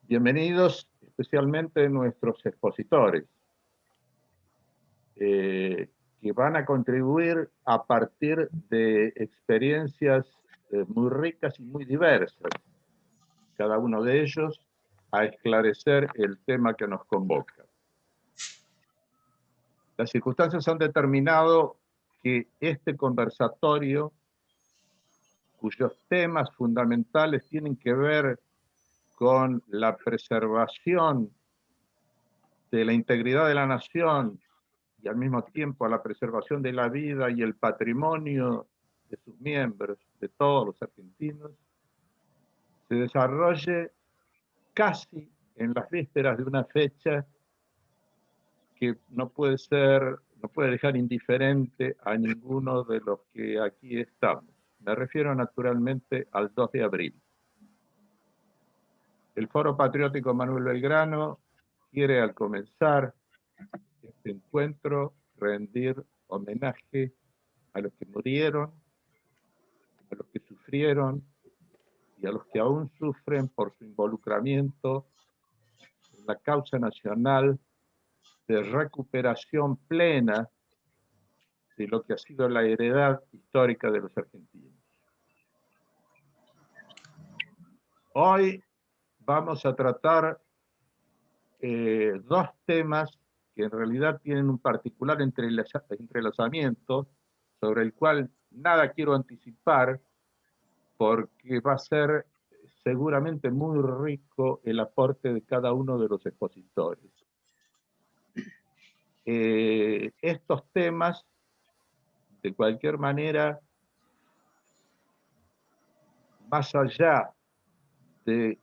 Bienvenidos especialmente nuestros expositores, que van a contribuir a partir de experiencias muy ricas y muy diversas, cada uno de ellos a esclarecer el tema que nos convoca. Las circunstancias han determinado que este conversatorio, cuyos temas fundamentales tienen que ver con la preservación de la integridad de la nación y al mismo tiempo a la preservación de la vida y el patrimonio de sus miembros, de todos los argentinos, se desarrolle casi en las vísperas de una fecha que no puede dejar indiferente a ninguno de los que aquí estamos. Me refiero naturalmente al 2 de abril. El Foro Patriótico Manuel Belgrano quiere, al comenzar este encuentro, rendir homenaje a los que murieron, a los que sufrieron y a los que aún sufren por su involucramiento en la causa nacional de recuperación plena de lo que ha sido la heredad histórica de los argentinos. Hoy vamos a tratar dos temas que en realidad tienen un particular entrelazamiento, sobre el cual nada quiero anticipar, porque va a ser seguramente muy rico el aporte de cada uno de los expositores. Estos temas, de cualquier manera, más allá de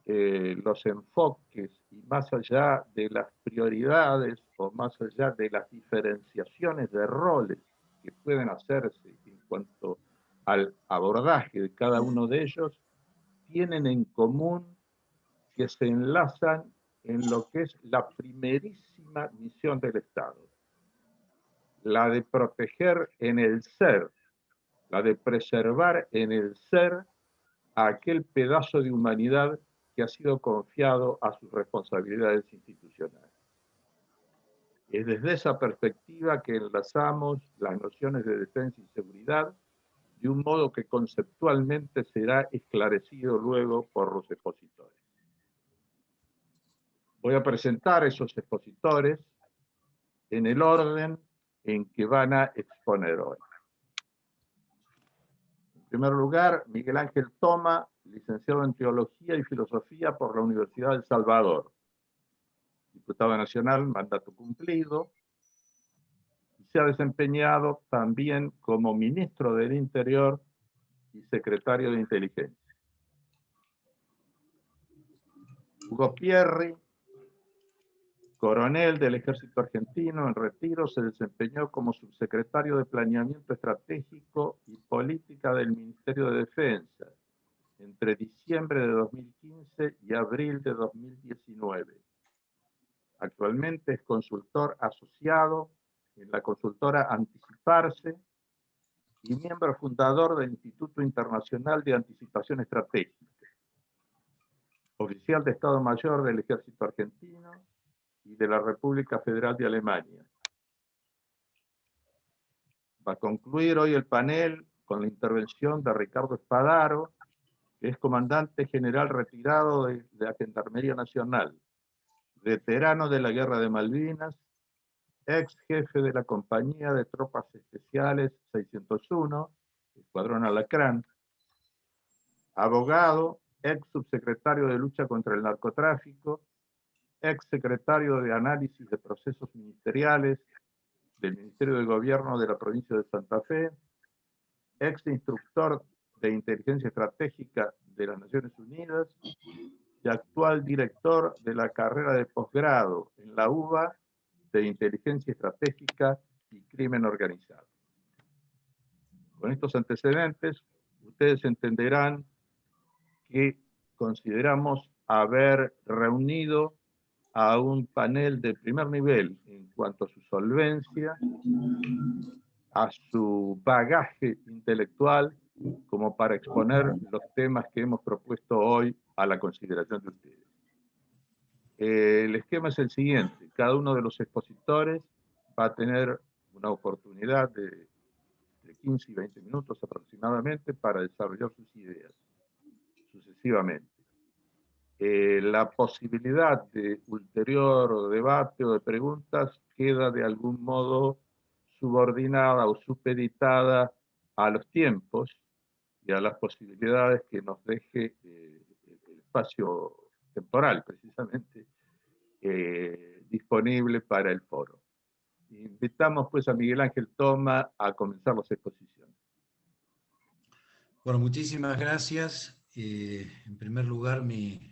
los enfoques y más allá de las prioridades o más allá de las diferenciaciones de roles que pueden hacerse en cuanto al abordaje de cada uno de ellos, tienen en común que se enlazan en lo que es la primerísima misión del Estado, la de proteger en el ser, la de preservar en el ser a aquel pedazo de humanidad que ha sido confiado a sus responsabilidades institucionales. Es desde esa perspectiva que enlazamos las nociones de defensa y seguridad de un modo que conceptualmente será esclarecido luego por los expositores. Voy a presentar a esos expositores en el orden en que van a exponer hoy. En primer lugar, Miguel Ángel Toma, licenciado en Teología y Filosofía por la Universidad de El Salvador, diputado nacional, mandato cumplido, y se ha desempeñado también como ministro del Interior y secretario de Inteligencia. Hugo Pierri, coronel del Ejército Argentino en retiro, se desempeñó como subsecretario de Planeamiento Estratégico y Política del Ministerio de Defensa entre diciembre de 2015 y abril de 2019. Actualmente es consultor asociado en la consultora Anticiparse y miembro fundador del Instituto Internacional de Anticipación Estratégica. Oficial de Estado Mayor del Ejército Argentino y de la República Federal de Alemania. Va a concluir hoy el panel con la intervención de Ricardo Spadaro, que es comandante general retirado de la Gendarmería Nacional, veterano de la Guerra de Malvinas, ex jefe de la Compañía de Tropas Especiales 601, Escuadrón Alacrán, abogado, ex subsecretario de Lucha contra el Narcotráfico, ex secretario de Análisis de Procesos Ministeriales del Ministerio de Gobierno de la provincia de Santa Fe, ex instructor de Inteligencia Estratégica de las Naciones Unidas y actual director de la carrera de posgrado en la UBA de Inteligencia Estratégica y Crimen Organizado. Con estos antecedentes, ustedes entenderán que consideramos haber reunido a un panel de primer nivel en cuanto a su solvencia, a su bagaje intelectual, como para exponer los temas que hemos propuesto hoy a la consideración de ustedes. El esquema es el siguiente: cada uno de los expositores va a tener una oportunidad de 15 y 20 minutos aproximadamente para desarrollar sus ideas, sucesivamente. La posibilidad de ulterior debate o de preguntas queda de algún modo subordinada o supeditada a los tiempos y a las posibilidades que nos deje el espacio temporal, precisamente, disponible para el foro. Invitamos pues a Miguel Ángel Toma a comenzar las exposiciones. Bueno, muchísimas gracias. En primer lugar, mi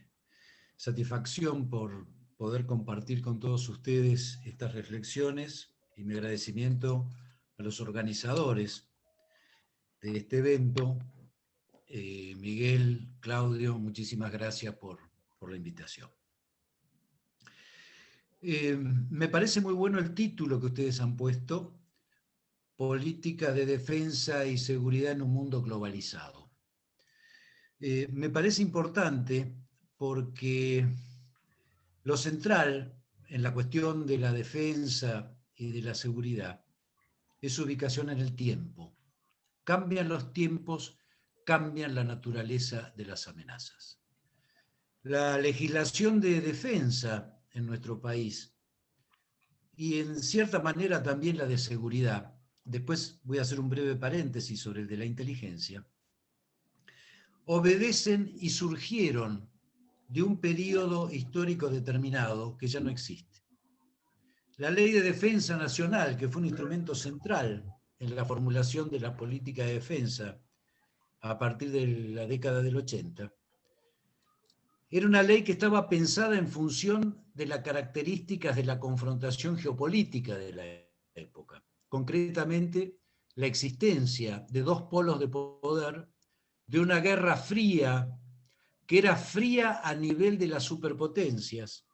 satisfacción por poder compartir con todos ustedes estas reflexiones y mi agradecimiento a los organizadores de este evento. Miguel, Claudio, muchísimas gracias por la invitación. Me parece muy bueno el título que ustedes han puesto: Política de defensa y seguridad en un mundo globalizado. Me parece importante porque lo central en la cuestión de la defensa y de la seguridad es su ubicación en el tiempo. Cambian los tiempos, cambian la naturaleza de las amenazas. La legislación de defensa en nuestro país, y en cierta manera también la de seguridad, después voy a hacer un breve paréntesis sobre el de la inteligencia, obedecen y surgieron de un periodo histórico determinado que ya no existe. La Ley de Defensa Nacional, que fue un instrumento central en la formulación de la política de defensa a partir de la década del 80, era una ley que estaba pensada en función de las características de la confrontación geopolítica de la época. Concretamente, la existencia de dos polos de poder, de una guerra fría, que era fría a nivel de las superpotencias,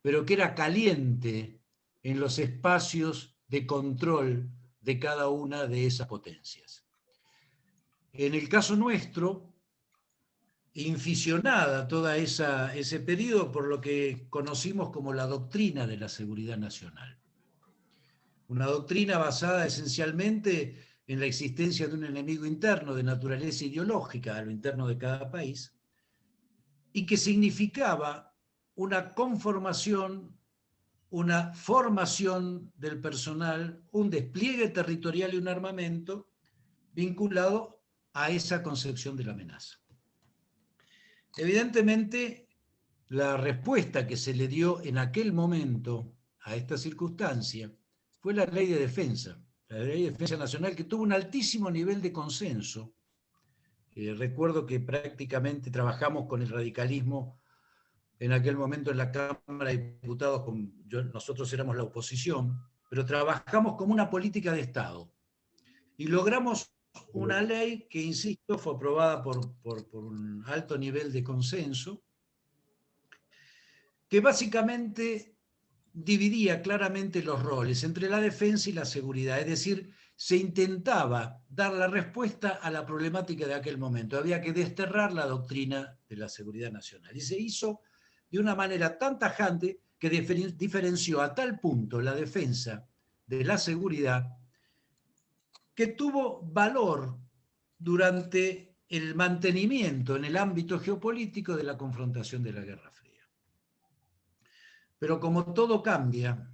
pero que era caliente en los espacios de control de cada una de esas potencias. En el caso nuestro, inficionada toda ese periodo por lo que conocimos como la doctrina de la seguridad nacional. Una doctrina basada esencialmente en la existencia de un enemigo interno de naturaleza ideológica a lo interno de cada país, y que significaba una conformación, una formación del personal, un despliegue territorial y un armamento vinculado a esa concepción de la amenaza. Evidentemente, la respuesta que se le dio en aquel momento a esta circunstancia fue la Ley de Defensa, la Ley de Defensa Nacional, que tuvo un altísimo nivel de consenso. Recuerdo que prácticamente trabajamos con el radicalismo en aquel momento en la Cámara de Diputados, nosotros éramos la oposición, pero trabajamos como una política de Estado. Y logramos una ley que, insisto, fue aprobada por un alto nivel de consenso, que básicamente dividía claramente los roles entre la defensa y la seguridad, es decir, se intentaba dar la respuesta a la problemática de aquel momento. Había que desterrar la doctrina de la seguridad nacional. Y se hizo de una manera tan tajante que diferenció a tal punto la defensa de la seguridad que tuvo valor durante el mantenimiento en el ámbito geopolítico de la confrontación de la Guerra Fría. Pero como todo cambia,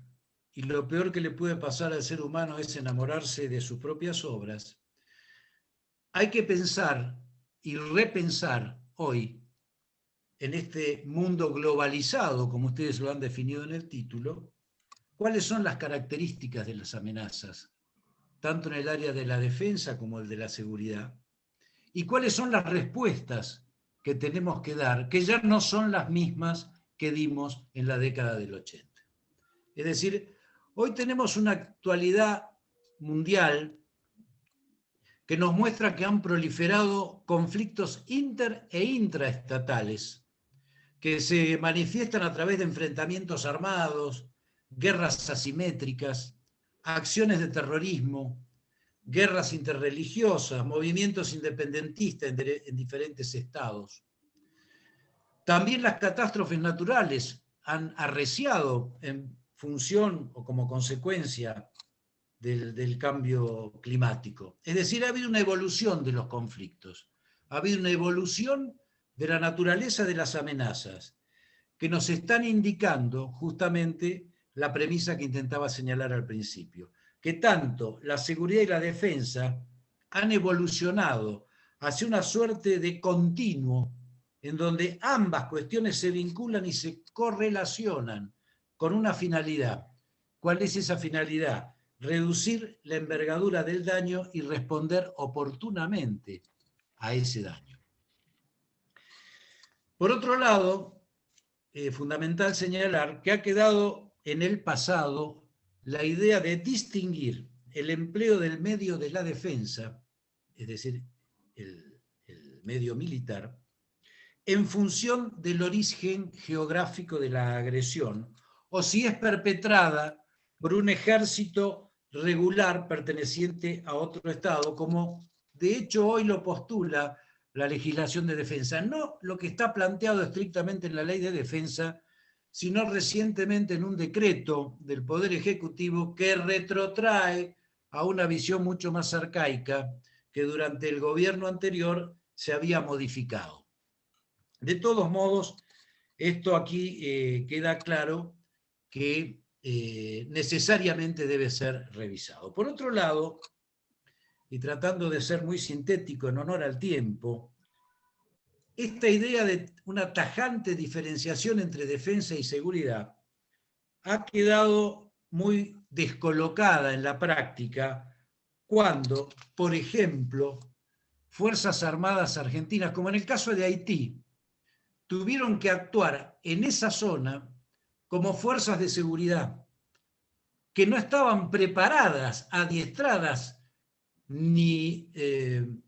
y lo peor que le puede pasar al ser humano es enamorarse de sus propias obras, hay que pensar y repensar hoy, en este mundo globalizado, como ustedes lo han definido en el título, cuáles son las características de las amenazas, tanto en el área de la defensa como el de la seguridad, y cuáles son las respuestas que tenemos que dar, que ya no son las mismas que dimos en la década del 80. Es decir, hoy tenemos una actualidad mundial que nos muestra que han proliferado conflictos inter e intraestatales que se manifiestan a través de enfrentamientos armados, guerras asimétricas, acciones de terrorismo, guerras interreligiosas, movimientos independentistas en diferentes estados. También las catástrofes naturales han arreciado en función o como consecuencia del cambio climático. Es decir, ha habido una evolución de los conflictos, ha habido una evolución de la naturaleza de las amenazas, que nos están indicando justamente la premisa que intentaba señalar al principio, que tanto la seguridad y la defensa han evolucionado hacia una suerte de continuo en donde ambas cuestiones se vinculan y se correlacionan con una finalidad. ¿Cuál es esa finalidad? Reducir la envergadura del daño y responder oportunamente a ese daño. Por otro lado, fundamental señalar que ha quedado en el pasado la idea de distinguir el empleo del medio de la defensa, es decir, el medio militar, en función del origen geográfico de la agresión, o si es perpetrada por un ejército regular perteneciente a otro Estado, como de hecho hoy lo postula la legislación de defensa. No lo que está planteado estrictamente en la ley de defensa, sino recientemente en un decreto del Poder Ejecutivo que retrotrae a una visión mucho más arcaica que durante el gobierno anterior se había modificado. De todos modos, esto aquí queda claro que necesariamente debe ser revisado. Por otro lado, y tratando de ser muy sintético en honor al tiempo, esta idea de una tajante diferenciación entre defensa y seguridad ha quedado muy descolocada en la práctica cuando, por ejemplo, Fuerzas Armadas argentinas, como en el caso de Haití, tuvieron que actuar en esa zona como fuerzas de seguridad, que no estaban preparadas, adiestradas, ni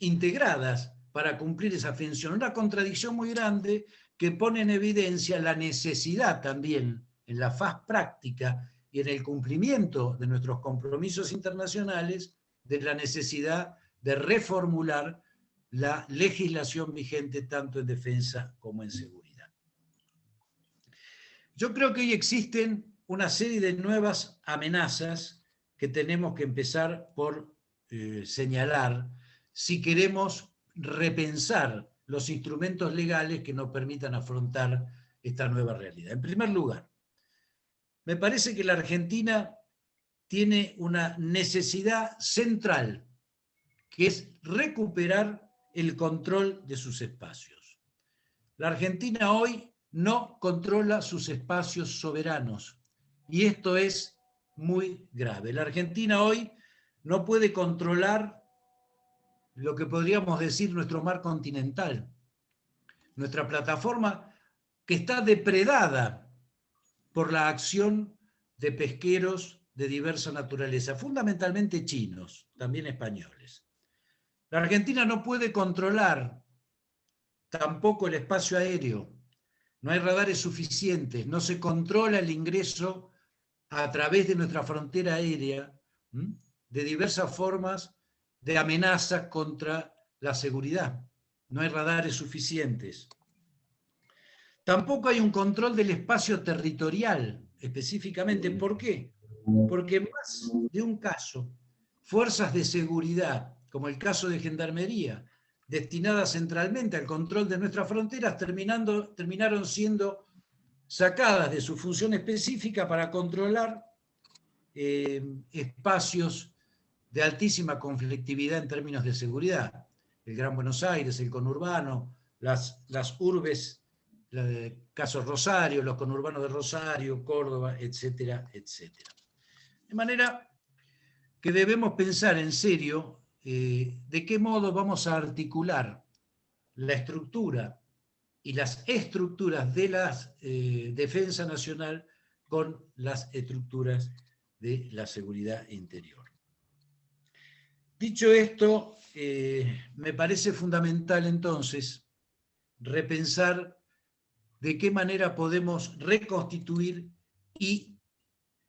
integradas para cumplir esa función. Una contradicción muy grande que pone en evidencia la necesidad también en la faz práctica y en el cumplimiento de nuestros compromisos internacionales de la necesidad de reformular la legislación vigente tanto en defensa como en seguridad. Yo creo que hoy existen una serie de nuevas amenazas que tenemos que empezar por señalar si queremos repensar los instrumentos legales que nos permitan afrontar esta nueva realidad. En primer lugar, me parece que la Argentina tiene una necesidad central, que es recuperar el control de sus espacios. La Argentina hoy no controla sus espacios soberanos, y esto es muy grave. La Argentina hoy no puede controlar lo que podríamos decir nuestro mar continental, nuestra plataforma que está depredada por la acción de pesqueros de diversa naturaleza, fundamentalmente chinos, también españoles. La Argentina no puede controlar tampoco el espacio aéreo, no hay radares suficientes, no se controla el ingreso a través de nuestra frontera aérea de diversas formas de amenazas contra la seguridad. No hay radares suficientes. Tampoco hay un control del espacio territorial, específicamente. ¿Por qué? Porque más de un caso, fuerzas de seguridad, como el caso de Gendarmería, destinadas centralmente al control de nuestras fronteras, terminaron siendo sacadas de su función específica para controlar espacios de altísima conflictividad en términos de seguridad. El Gran Buenos Aires, el conurbano, las urbes, el caso Rosario, los conurbanos de Rosario, Córdoba, etcétera, etcétera. De manera que debemos pensar en serio de qué modo vamos a articular la estructura y las estructuras de la defensa nacional con las estructuras de la seguridad interior. Dicho esto, me parece fundamental entonces repensar de qué manera podemos reconstituir y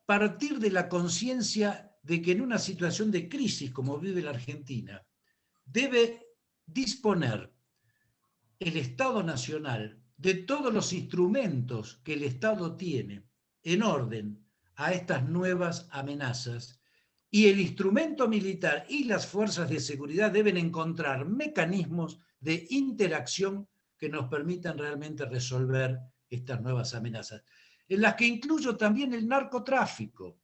partir de la conciencia de que en una situación de crisis como vive la Argentina, debe disponer el Estado Nacional de todos los instrumentos que el Estado tiene en orden a estas nuevas amenazas, y el instrumento militar y las fuerzas de seguridad deben encontrar mecanismos de interacción que nos permitan realmente resolver estas nuevas amenazas, en las que incluyo también el narcotráfico,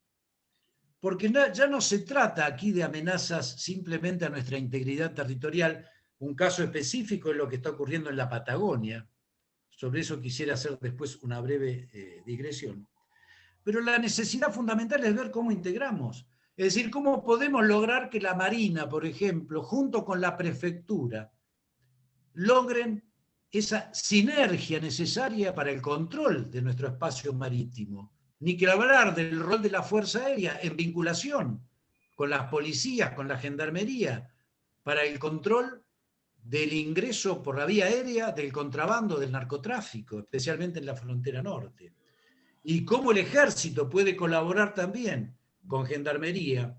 porque ya no se trata aquí de amenazas simplemente a nuestra integridad territorial. Un caso específico es lo que está ocurriendo en la Patagonia. Sobre eso quisiera hacer después una breve digresión. Pero la necesidad fundamental es ver cómo integramos. Es decir, cómo podemos lograr que la Marina, por ejemplo, junto con la prefectura, logren esa sinergia necesaria para el control de nuestro espacio marítimo. Ni que hablar del rol de la Fuerza Aérea en vinculación con las policías, con la gendarmería, para el control del ingreso por la vía aérea del contrabando, del narcotráfico, especialmente en la frontera norte. Y cómo el ejército puede colaborar también con gendarmería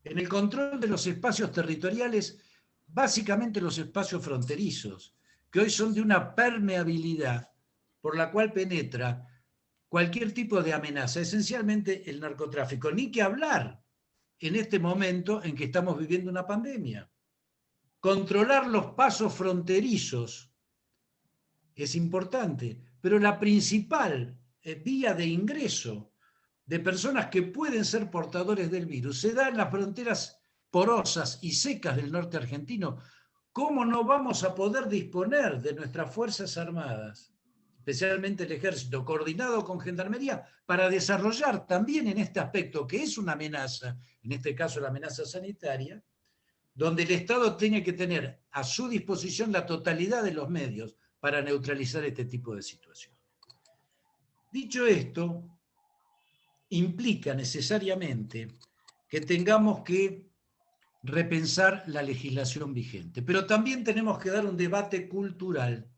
en el control de los espacios territoriales, básicamente los espacios fronterizos, que hoy son de una permeabilidad por la cual penetra cualquier tipo de amenaza, esencialmente el narcotráfico. Ni que hablar en este momento en que estamos viviendo una pandemia. Controlar los pasos fronterizos es importante, pero la principal vía de ingreso de personas que pueden ser portadores del virus se da en las fronteras porosas y secas del norte argentino. ¿Cómo no vamos a poder disponer de nuestras Fuerzas Armadas, especialmente el Ejército, coordinado con Gendarmería, para desarrollar también en este aspecto, que es una amenaza, en este caso la amenaza sanitaria, donde el Estado tiene que tener a su disposición la totalidad de los medios para neutralizar este tipo de situación? Dicho esto, implica necesariamente que tengamos que repensar la legislación vigente, pero también tenemos que dar un debate cultural.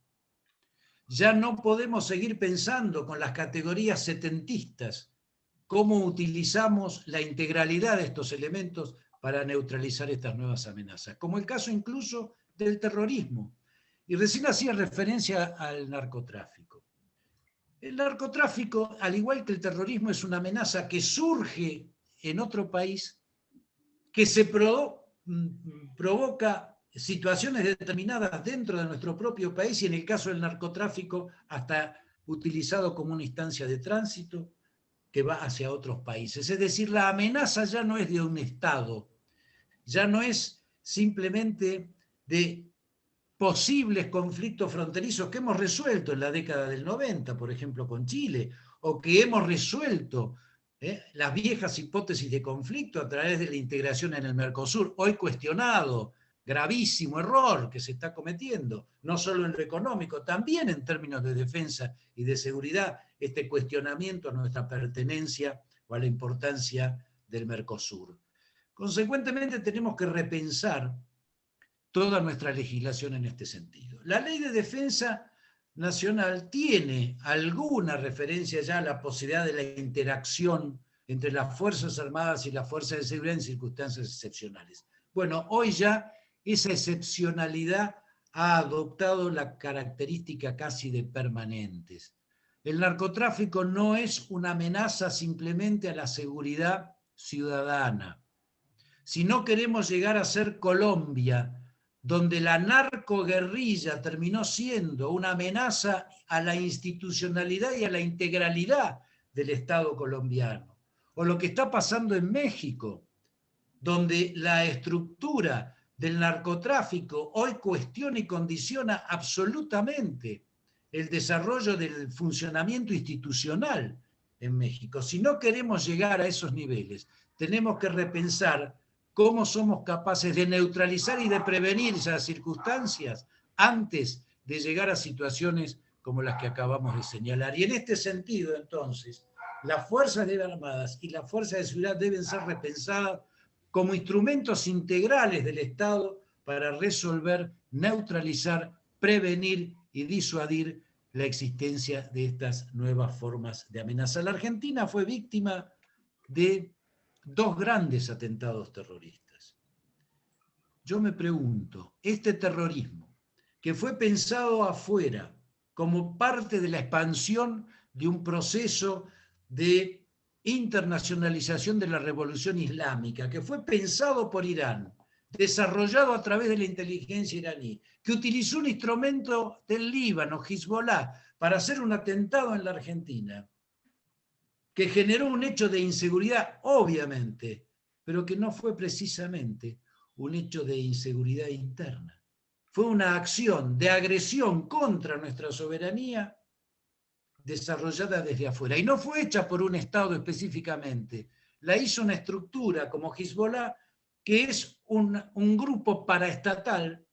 Ya no podemos seguir pensando con las categorías setentistas cómo utilizamos la integralidad de estos elementos para neutralizar estas nuevas amenazas, como el caso incluso del terrorismo. Y recién hacía referencia al narcotráfico. El narcotráfico, al igual que el terrorismo, es una amenaza que surge en otro país, que se provoca situaciones determinadas dentro de nuestro propio país, y en el caso del narcotráfico hasta utilizado como una instancia de tránsito que va hacia otros países. Es decir, la amenaza ya no es de un Estado, ya no es simplemente de posibles conflictos fronterizos que hemos resuelto en la década del 90, por ejemplo, con Chile, o que hemos resuelto las viejas hipótesis de conflicto a través de la integración en el Mercosur, hoy cuestionado, gravísimo error que se está cometiendo, no solo en lo económico, también en términos de defensa y de seguridad, este cuestionamiento a nuestra pertenencia o a la importancia del Mercosur. Consecuentemente, tenemos que repensar toda nuestra legislación en este sentido. La Ley de Defensa Nacional tiene alguna referencia ya a la posibilidad de la interacción entre las Fuerzas Armadas y las Fuerzas de Seguridad en circunstancias excepcionales. Bueno, hoy ya esa excepcionalidad ha adoptado la característica casi de permanentes. El narcotráfico no es una amenaza simplemente a la seguridad ciudadana. Si no queremos llegar a ser Colombia, donde la narcoguerrilla terminó siendo una amenaza a la institucionalidad y a la integralidad del Estado colombiano, o lo que está pasando en México, donde la estructura del narcotráfico hoy cuestiona y condiciona absolutamente el desarrollo del funcionamiento institucional en México. Si no queremos llegar a esos niveles, tenemos que repensar cómo somos capaces de neutralizar y de prevenir esas circunstancias antes de llegar a situaciones como las que acabamos de señalar. Y en este sentido, entonces, las Fuerzas Armadas y las Fuerzas de Seguridad deben ser repensadas como instrumentos integrales del Estado para resolver, neutralizar, prevenir y disuadir la existencia de estas nuevas formas de amenaza. La Argentina fue víctima de dos grandes atentados terroristas. Yo me pregunto, este terrorismo, que fue pensado afuera, como parte de la expansión de un proceso de internacionalización de la revolución islámica, que fue pensado por Irán, desarrollado a través de la inteligencia iraní, que utilizó un instrumento del Líbano, Hezbollah, para hacer un atentado en la Argentina, que generó un hecho de inseguridad, obviamente, pero que no fue precisamente un hecho de inseguridad interna. Fue una acción de agresión contra nuestra soberanía desarrollada desde afuera. Y no fue hecha por un Estado específicamente. La hizo una estructura como Hezbollah, que es un grupo paraestatal,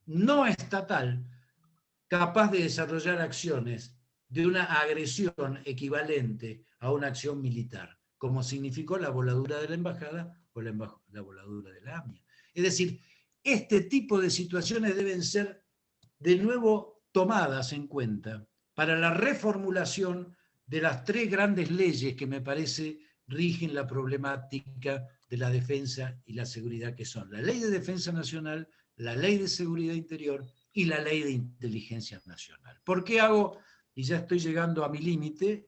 no estatal, capaz de desarrollar acciones de una agresión equivalente a una acción militar, como significó la voladura de la embajada o la voladura de la AMIA. Es decir, este tipo de situaciones deben ser de nuevo tomadas en cuenta para la reformulación de las tres grandes leyes que me parece rigen la problemática de la defensa y la seguridad, que son la Ley de Defensa Nacional, la Ley de Seguridad Interior y la Ley de Inteligencia Nacional. ¿Por qué hago, y ya estoy llegando a mi límite,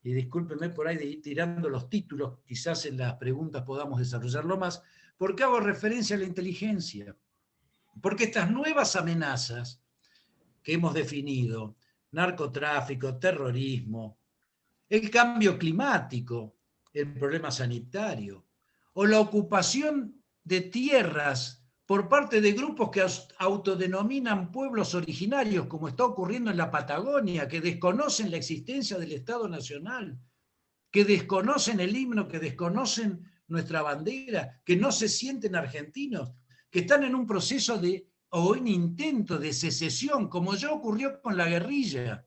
y discúlpenme por ahí de ir tirando los títulos, quizás en las preguntas podamos desarrollarlo más, ¿por qué hago referencia a la inteligencia? Porque estas nuevas amenazas que hemos definido, narcotráfico, terrorismo, el cambio climático, el problema sanitario, o la ocupación de tierras por parte de grupos que autodenominan pueblos originarios, como está ocurriendo en la Patagonia, que desconocen la existencia del Estado Nacional, que desconocen el himno, que desconocen nuestra bandera, que no se sienten argentinos, que están en un proceso o un intento de secesión, como ya ocurrió con la guerrilla.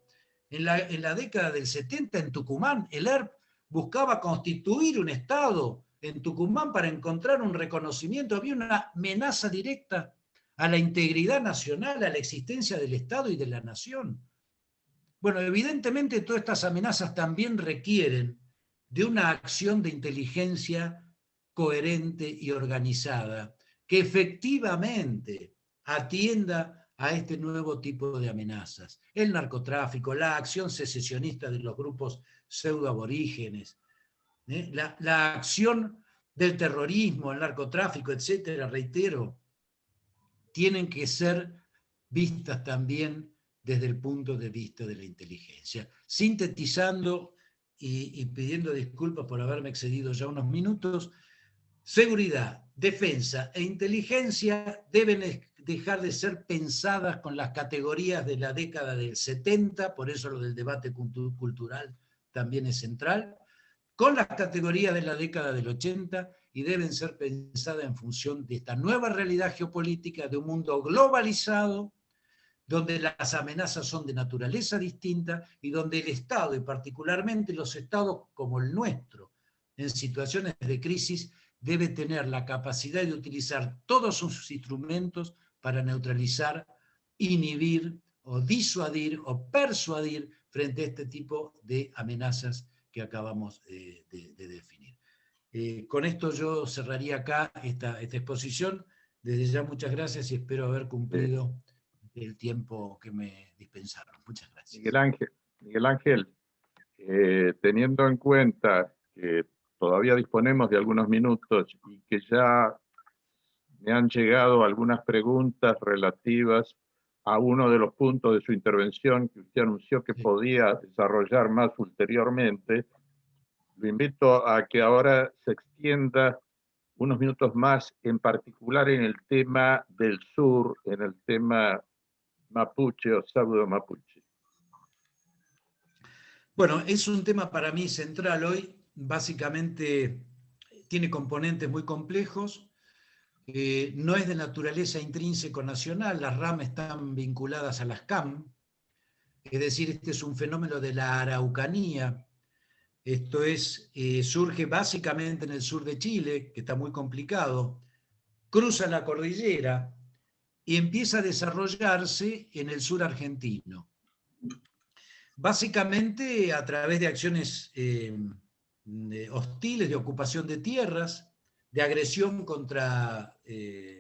En la década del 70 en Tucumán, el ERP buscaba constituir un Estado en Tucumán para encontrar un reconocimiento. Había una amenaza directa a la integridad nacional, a la existencia del Estado y de la nación. Bueno, evidentemente todas estas amenazas también requieren de una acción de inteligencia coherente y organizada, que efectivamente atienda a este nuevo tipo de amenazas. El narcotráfico, la acción secesionista de los grupos pseudoaborígenes, la acción del terrorismo, el narcotráfico, etcétera, reitero, tienen que ser vistas también desde el punto de vista de la inteligencia. Sintetizando y pidiendo disculpas por haberme excedido ya unos minutos, seguridad, defensa e inteligencia deben dejar de ser pensadas con las categorías de la década del 70, por eso lo del debate cultural también es central, con las categorías de la década del 80 y deben ser pensadas en función de esta nueva realidad geopolítica de un mundo globalizado, donde las amenazas son de naturaleza distinta y donde el Estado, y particularmente los Estados como el nuestro, en situaciones de crisis, debe tener la capacidad de utilizar todos sus instrumentos para neutralizar, inhibir o disuadir o persuadir frente a este tipo de amenazas que acabamos de definir. Con esto yo cerraría acá esta exposición. Desde ya muchas gracias y espero haber cumplido el tiempo que me dispensaron. Muchas gracias. Miguel Ángel, teniendo en cuenta que todavía disponemos de algunos minutos y que ya me han llegado algunas preguntas relativas a uno de los puntos de su intervención que usted anunció que podía desarrollar más ulteriormente, lo invito a que ahora se extienda unos minutos más, en particular en el tema del sur, en el tema mapuche o pseudo mapuche. Bueno, es un tema para mí central hoy. Básicamente tiene componentes muy complejos. No es de naturaleza intrínseco nacional. Las RAM están vinculadas a las CAM. Es decir, este es un fenómeno de la Araucanía. Esto es, surge básicamente en el sur de Chile, que está muy complicado. Cruza la cordillera y empieza a desarrollarse en el sur argentino. Básicamente a través de acciones hostiles, de ocupación de tierras, de agresión contra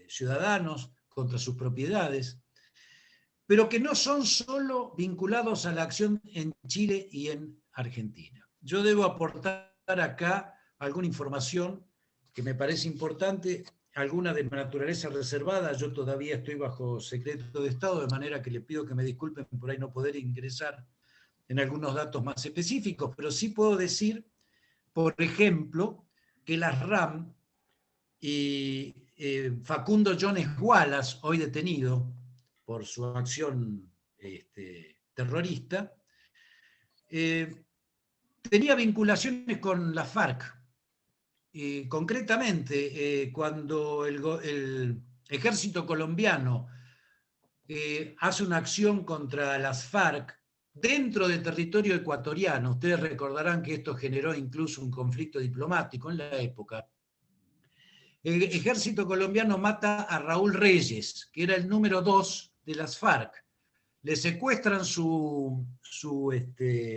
ciudadanos, contra sus propiedades. pero que no son solo vinculados a la acción en Chile y en Argentina. Yo debo aportar acá alguna información que me parece importante, alguna de naturaleza reservada. Yo todavía estoy bajo secreto de Estado, de manera que le pido que me disculpen por ahí no poder ingresar en algunos datos más específicos, pero sí puedo decir, por ejemplo, que las RAM y Facundo Jones Wallace, hoy detenido por su acción terrorista, tenía vinculaciones con la FARC. Concretamente, cuando el ejército colombiano hace una acción contra las FARC dentro del territorio ecuatoriano, ustedes recordarán que esto generó incluso un conflicto diplomático en la época, el ejército colombiano mata a Raúl Reyes, que era el número 2 de las FARC. Le secuestran su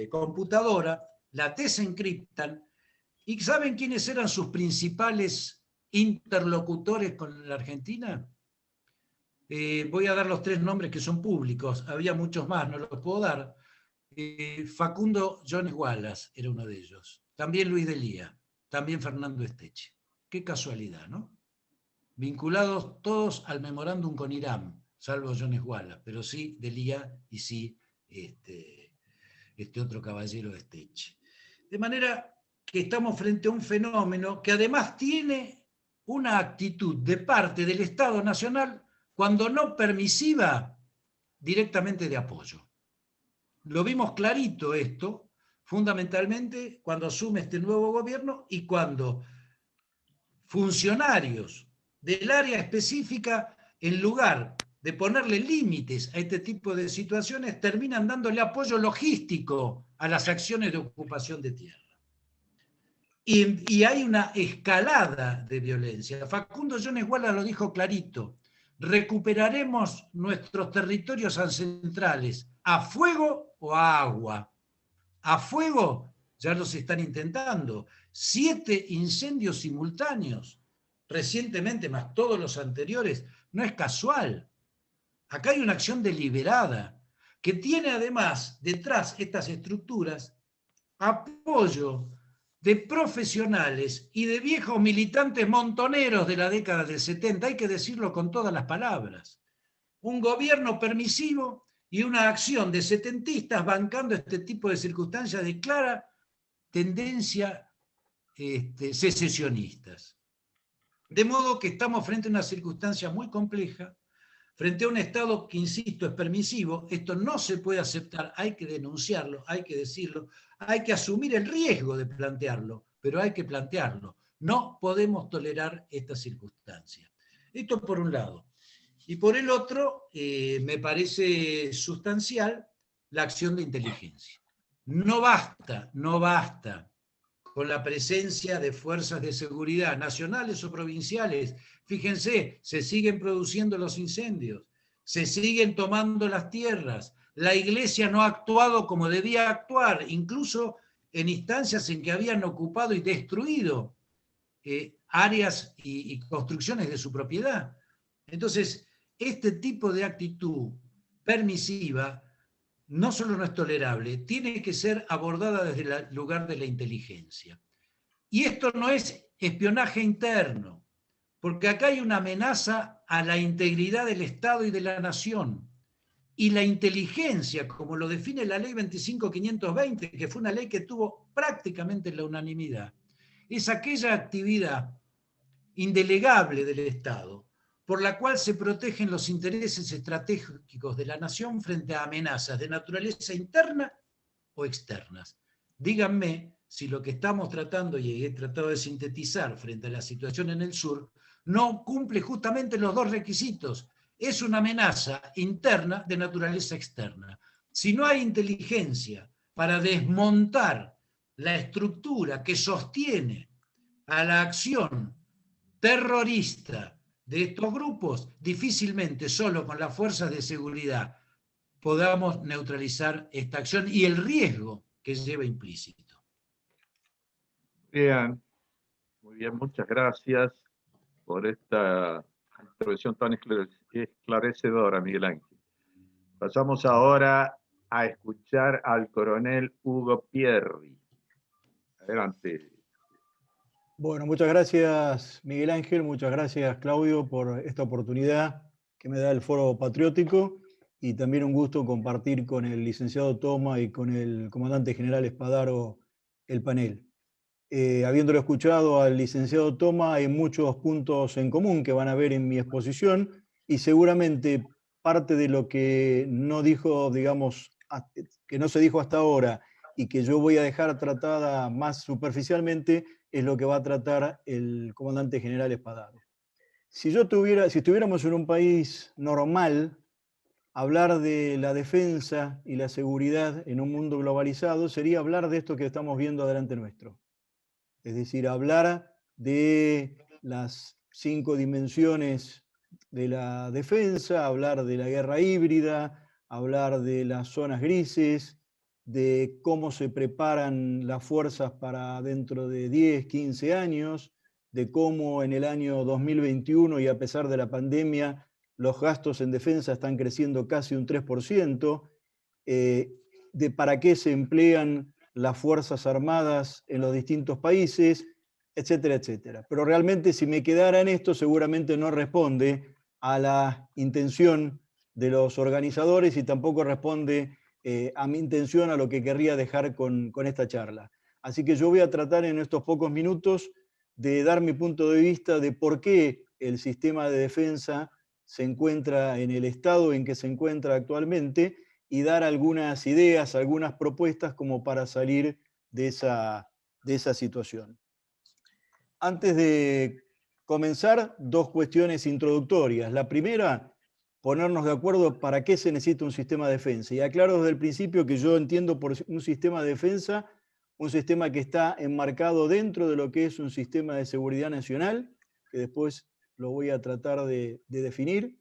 computadora, la desencriptan, ¿y saben quiénes eran sus principales interlocutores con la Argentina? Voy a dar los 3 nombres que son públicos, había muchos más, no los puedo dar. Facundo Jones Wallace era uno de ellos, también Luis Delía, también Fernando Esteche. Qué casualidad, ¿no? Vinculados todos al memorándum con Irán, salvo Jones Wallace, pero sí Delía y sí este otro caballero Esteche. De manera que estamos frente a un fenómeno que además tiene una actitud de parte del Estado Nacional, cuando no permisiva, directamente de apoyo. Lo vimos clarito esto, fundamentalmente cuando asume este nuevo gobierno y cuando funcionarios del área específica, en lugar de ponerle límites a este tipo de situaciones, terminan dándole apoyo logístico a las acciones de ocupación de tierra. Y hay una escalada de violencia. Facundo Jones Wallace lo dijo clarito: recuperaremos nuestros territorios ancestrales a fuego o a agua. A fuego ya los están intentando. 7 incendios simultáneos, recientemente más todos los anteriores, no es casual. Acá hay una acción deliberada que tiene además detrás estas estructuras apoyo de profesionales y de viejos militantes montoneros de la década del 70, hay que decirlo con todas las palabras. Un gobierno permisivo y una acción de setentistas bancando este tipo de circunstancias de clara tendencia secesionistas. De modo que estamos frente a una circunstancia muy compleja, frente a un Estado que, insisto, es permisivo. Esto no se puede aceptar, hay que denunciarlo, hay que decirlo, hay que asumir el riesgo de plantearlo, pero hay que plantearlo. No podemos tolerar esta circunstancia. Esto por un lado. Y por el otro, me parece sustancial la acción de inteligencia. No basta con la presencia de fuerzas de seguridad nacionales o provinciales. Fíjense, se siguen produciendo los incendios, se siguen tomando las tierras, la Iglesia no ha actuado como debía actuar, incluso en instancias en que habían ocupado y destruido áreas y construcciones de su propiedad. Entonces, este tipo de actitud permisiva no solo no es tolerable, tiene que ser abordada desde el lugar de la inteligencia. Y esto no es espionaje interno, porque acá hay una amenaza a la integridad del Estado y de la nación. Y la inteligencia, como lo define la ley 25.520, que fue una ley que tuvo prácticamente la unanimidad, es aquella actividad indelegable del Estado por la cual se protegen los intereses estratégicos de la nación frente a amenazas de naturaleza interna o externas. Díganme si lo que estamos tratando, y he tratado de sintetizar frente a la situación en el sur, no cumple justamente los 2 requisitos. Es una amenaza interna de naturaleza externa. Si no hay inteligencia para desmontar la estructura que sostiene a la acción terrorista de estos grupos, difícilmente solo con las fuerzas de seguridad podamos neutralizar esta acción y el riesgo que lleva implícito. Bien, muy bien, muchas gracias por esta intervención tan esclarecedora, Miguel Ángel. Pasamos ahora a escuchar al coronel Hugo Pierri. Adelante. Bueno, muchas gracias Miguel Ángel, muchas gracias Claudio por esta oportunidad que me da el Foro Patriótico y también un gusto compartir con el licenciado Toma y con el comandante general Espadaro el panel. Habiéndolo escuchado al licenciado Toma, hay muchos puntos en común que van a ver en mi exposición y seguramente parte de lo que no dijo, digamos, que no se dijo hasta ahora y que yo voy a dejar tratada más superficialmente es lo que va a tratar el comandante general Espadaro. Si estuviéramos en un país normal, hablar de la defensa y la seguridad en un mundo globalizado sería hablar de esto que estamos viendo adelante nuestro. Es decir, hablar de las 5 dimensiones de la defensa, hablar de la guerra híbrida, hablar de las zonas grises, de cómo se preparan las fuerzas para dentro de 10, 15 años, de cómo en el año 2021 y a pesar de la pandemia los gastos en defensa están creciendo casi un 3%, de para qué se emplean las Fuerzas Armadas en los distintos países, etcétera, etcétera. Pero realmente si me quedara en esto seguramente no responde a la intención de los organizadores y tampoco responde a mi intención, a lo que querría dejar con esta charla. Así que yo voy a tratar en estos pocos minutos de dar mi punto de vista de por qué el sistema de defensa se encuentra en el estado en que se encuentra actualmente y dar algunas ideas, algunas propuestas como para salir de esa situación. Antes de comenzar, 2 cuestiones introductorias. La primera, ponernos de acuerdo para qué se necesita un sistema de defensa. Y aclaro desde el principio que yo entiendo por un sistema de defensa un sistema que está enmarcado dentro de lo que es un sistema de seguridad nacional, que después lo voy a tratar de definir,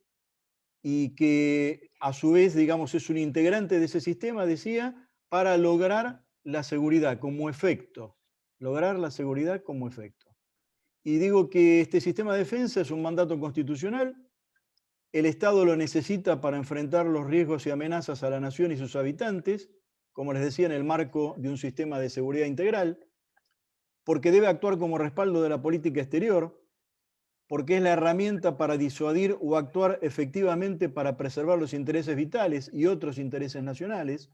y que a su vez, digamos, es un integrante de ese sistema, decía, para lograr la seguridad como efecto. Lograr la seguridad como efecto. Y digo que este sistema de defensa es un mandato constitucional, el Estado lo necesita para enfrentar los riesgos y amenazas a la nación y sus habitantes, como les decía, en el marco de un sistema de seguridad integral, porque debe actuar como respaldo de la política exterior, porque es la herramienta para disuadir o actuar efectivamente para preservar los intereses vitales y otros intereses nacionales,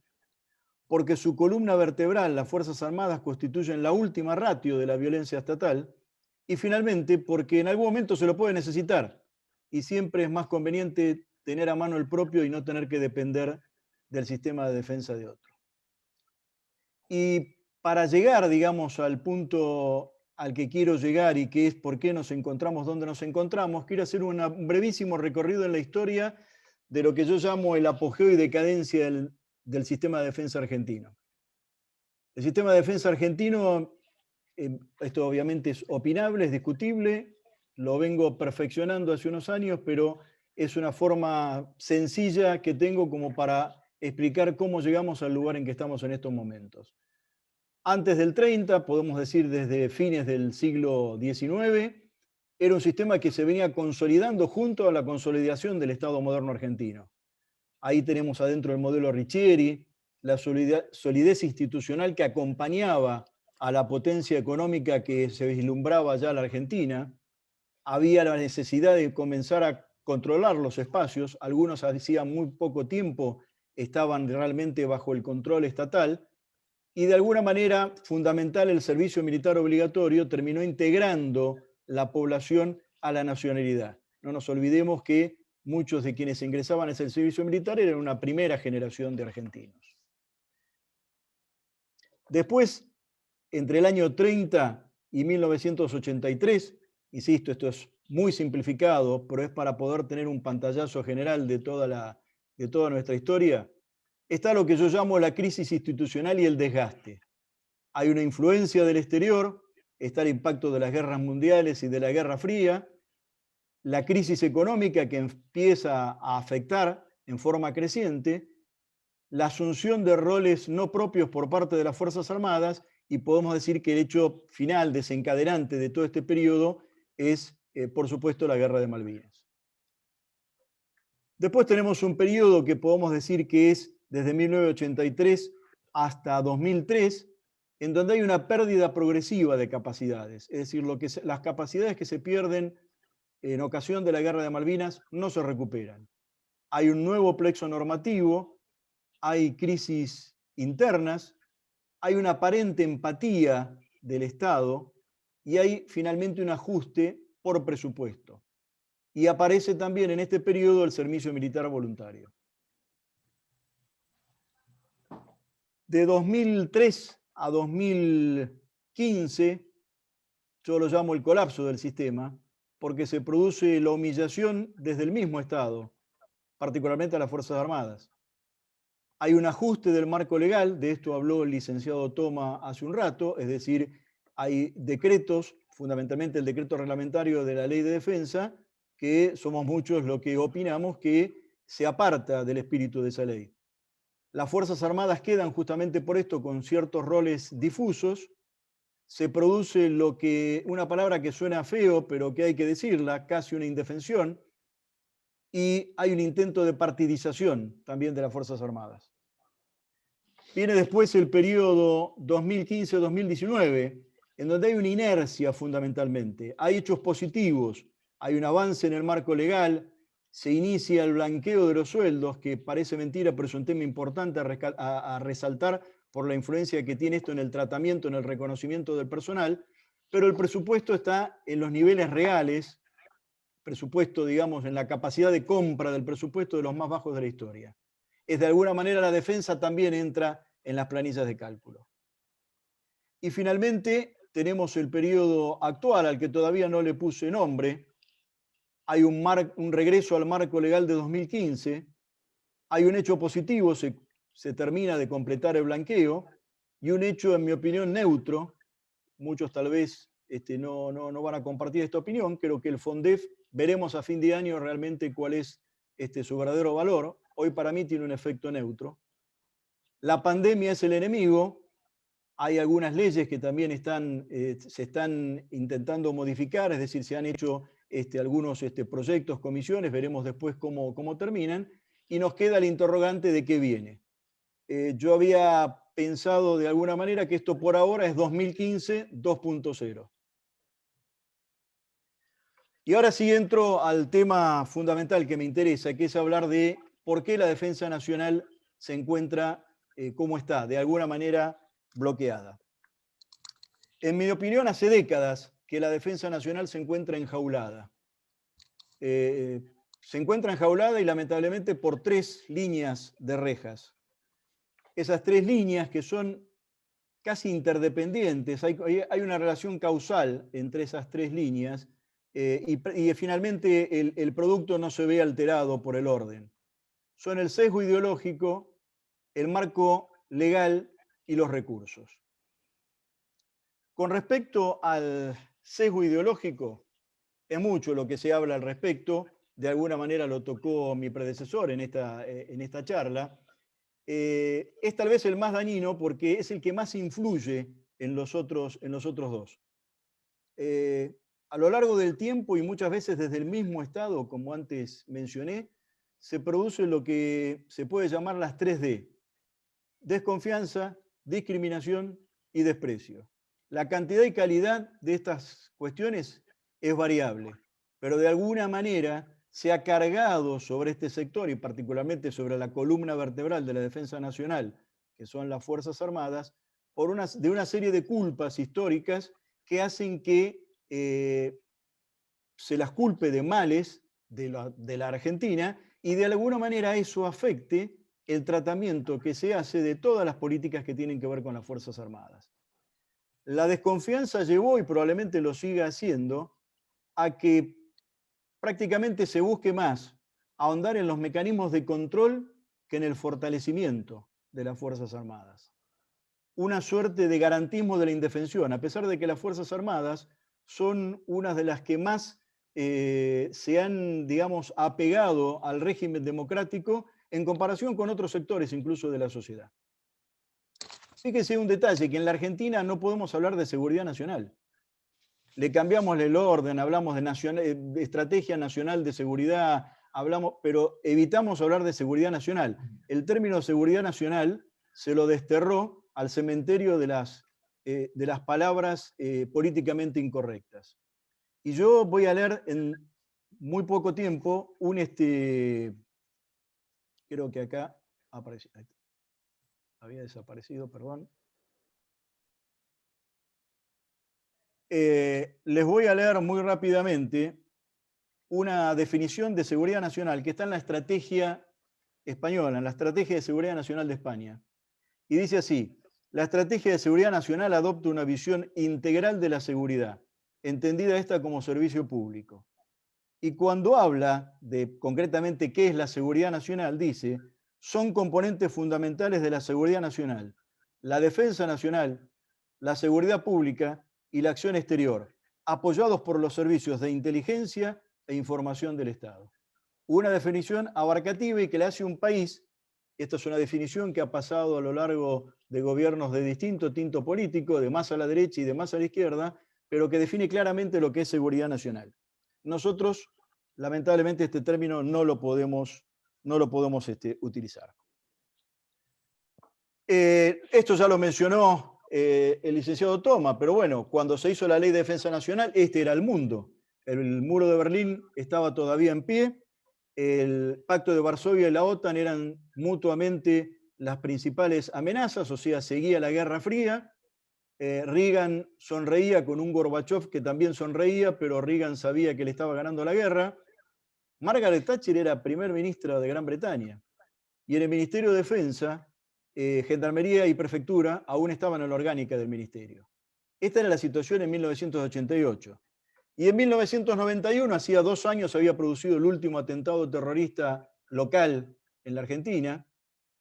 porque su columna vertebral, las Fuerzas Armadas, constituyen la última ratio de la violencia estatal, y finalmente porque en algún momento se lo puede necesitar, y siempre es más conveniente tener a mano el propio y no tener que depender del sistema de defensa de otro. Y para llegar, digamos, al punto al que quiero llegar y que es por qué nos encontramos donde nos encontramos, quiero hacer un brevísimo recorrido en la historia de lo que yo llamo el apogeo y decadencia del sistema de defensa argentino. El sistema de defensa argentino, esto obviamente es opinable, es discutible, lo vengo perfeccionando hace unos años, pero es una forma sencilla que tengo como para explicar cómo llegamos al lugar en que estamos en estos momentos. Antes del 30, podemos decir desde fines del siglo XIX, era un sistema que se venía consolidando junto a la consolidación del Estado moderno argentino. Ahí tenemos adentro el modelo Riccieri, la solidez institucional que acompañaba a la potencia económica que se vislumbraba ya la Argentina. Había la necesidad de comenzar a controlar los espacios, algunos hacía muy poco tiempo estaban realmente bajo el control estatal, y de alguna manera fundamental el servicio militar obligatorio terminó integrando la población a la nacionalidad. No nos olvidemos que muchos de quienes ingresaban a ese servicio militar eran una primera generación de argentinos. Después, entre el año 30 y 1983, insisto, esto es muy simplificado, pero es para poder tener un pantallazo general de toda nuestra historia, está lo que yo llamo la crisis institucional y el desgaste. Hay una influencia del exterior, está el impacto de las guerras mundiales y de la Guerra Fría, la crisis económica que empieza a afectar en forma creciente, la asunción de roles no propios por parte de las Fuerzas Armadas, y podemos decir que el hecho final desencadenante de todo este periodo es, por supuesto, la Guerra de Malvinas. Después tenemos un periodo que podemos decir que es desde 1983 hasta 2003, en donde hay una pérdida progresiva de capacidades. Es decir, las capacidades que se pierden en ocasión de la Guerra de Malvinas no se recuperan. Hay un nuevo plexo normativo, hay crisis internas, hay una aparente empatía del Estado y hay finalmente un ajuste por presupuesto. Y aparece también en este periodo el servicio militar voluntario. De 2003 a 2015, yo lo llamo el colapso del sistema, porque se produce la humillación desde el mismo Estado, particularmente a las Fuerzas Armadas. Hay un ajuste del marco legal, de esto habló el licenciado Toma hace un rato, es decir, hay decretos, fundamentalmente el decreto reglamentario de la Ley de Defensa, que somos muchos los que opinamos que se aparta del espíritu de esa ley. Las Fuerzas Armadas quedan justamente por esto con ciertos roles difusos, se produce una palabra que suena feo, pero que hay que decirla, casi una indefensión, y hay un intento de partidización también de las Fuerzas Armadas. Viene después el periodo 2015-2019, en donde hay una inercia fundamentalmente. Hay hechos positivos, hay un avance en el marco legal, se inicia el blanqueo de los sueldos, que parece mentira, pero es un tema importante a resaltar por la influencia que tiene esto en el tratamiento, en el reconocimiento del personal, pero el presupuesto está en los niveles reales, presupuesto, digamos, en la capacidad de compra del presupuesto de los más bajos de la historia. Es de alguna manera la defensa también entra en las planillas de cálculo. Y finalmente tenemos el periodo actual, al que todavía no le puse nombre. Hay un regreso al marco legal de 2015, hay un hecho positivo, se termina de completar el blanqueo, y un hecho, en mi opinión, neutro. Muchos tal vez no van a compartir esta opinión. Creo que el FONDEF, veremos a fin de año realmente cuál es su verdadero valor. Hoy para mí tiene un efecto neutro. La pandemia es el enemigo. Hay algunas leyes que también se están intentando modificar, es decir, se han hecho algunos proyectos, comisiones, veremos después cómo terminan, y nos queda el interrogante de qué viene. Yo había pensado de alguna manera que esto por ahora es 2015 2.0. Y ahora sí entro al tema fundamental que me interesa, que es hablar de por qué la defensa nacional se encuentra como está, de alguna manera bloqueada. En mi opinión, hace décadas que la defensa nacional se encuentra enjaulada. Se encuentra enjaulada y lamentablemente por 3 líneas de rejas. Esas 3 líneas que son casi interdependientes, hay una relación causal entre esas 3 líneas y finalmente el producto no se ve alterado por el orden. Son el sesgo ideológico, el marco legal y los recursos. Con respecto al sesgo ideológico, es mucho lo que se habla al respecto, de alguna manera lo tocó mi predecesor en esta charla. Es tal vez el más dañino porque es el que más influye en los otros 2. A lo largo del tiempo y muchas veces desde el mismo Estado, como antes mencioné, se produce lo que se puede llamar las 3D: desconfianza, discriminación y desprecio. La cantidad y calidad de estas cuestiones es variable, pero de alguna manera se ha cargado sobre este sector y particularmente sobre la columna vertebral de la defensa nacional, que son las Fuerzas Armadas, de una serie de culpas históricas que hacen que se las culpe de males de la Argentina y de alguna manera eso afecte el tratamiento que se hace de todas las políticas que tienen que ver con las Fuerzas Armadas. La desconfianza llevó, y probablemente lo siga haciendo, a que prácticamente se busque más ahondar en los mecanismos de control que en el fortalecimiento de las Fuerzas Armadas. Una suerte de garantismo de la indefensión, a pesar de que las Fuerzas Armadas son unas de las que más se han, digamos, apegado al régimen democrático en comparación con otros sectores incluso de la sociedad. Fíjese un detalle, que en la Argentina no podemos hablar de seguridad nacional. Le cambiamos el orden, hablamos de Estrategia Nacional de Seguridad, hablamos, pero evitamos hablar de seguridad nacional. El término seguridad nacional se lo desterró al cementerio de las palabras políticamente incorrectas. Y yo voy a leer en muy poco tiempo creo que acá apareció, había desaparecido, perdón. Les voy a leer muy rápidamente una definición de seguridad nacional que está en la estrategia española, en la estrategia de seguridad nacional de España. Y dice así: la estrategia de seguridad nacional adopta una visión integral de la seguridad, entendida esta como servicio público. Y cuando habla de concretamente qué es la seguridad nacional, dice: son componentes fundamentales de la seguridad nacional, la defensa nacional, la seguridad pública y la acción exterior, apoyados por los servicios de inteligencia e información del Estado. Una definición abarcativa y que le hace un país. Esta es una definición que ha pasado a lo largo de gobiernos de distinto tinto político, de más a la derecha y de más a la izquierda, pero que define claramente lo que es seguridad nacional. Nosotros, lamentablemente, este término no lo podemos utilizar. Esto ya lo mencionó el licenciado Toma, pero bueno, cuando se hizo la Ley de Defensa Nacional, este era el mundo. El muro de Berlín estaba todavía en pie, el Pacto de Varsovia y la OTAN eran mutuamente las principales amenazas, o sea, seguía la Guerra Fría. Reagan sonreía con un Gorbachev que también sonreía, pero Reagan sabía que le estaba ganando la guerra. Margaret Thatcher era primer ministra de Gran Bretaña, y en el Ministerio de Defensa, Gendarmería y Prefectura aún estaban en la orgánica del ministerio. Esta era la situación en 1988. Y en 1991, hacía 2 años, se había producido el último atentado terrorista local en la Argentina.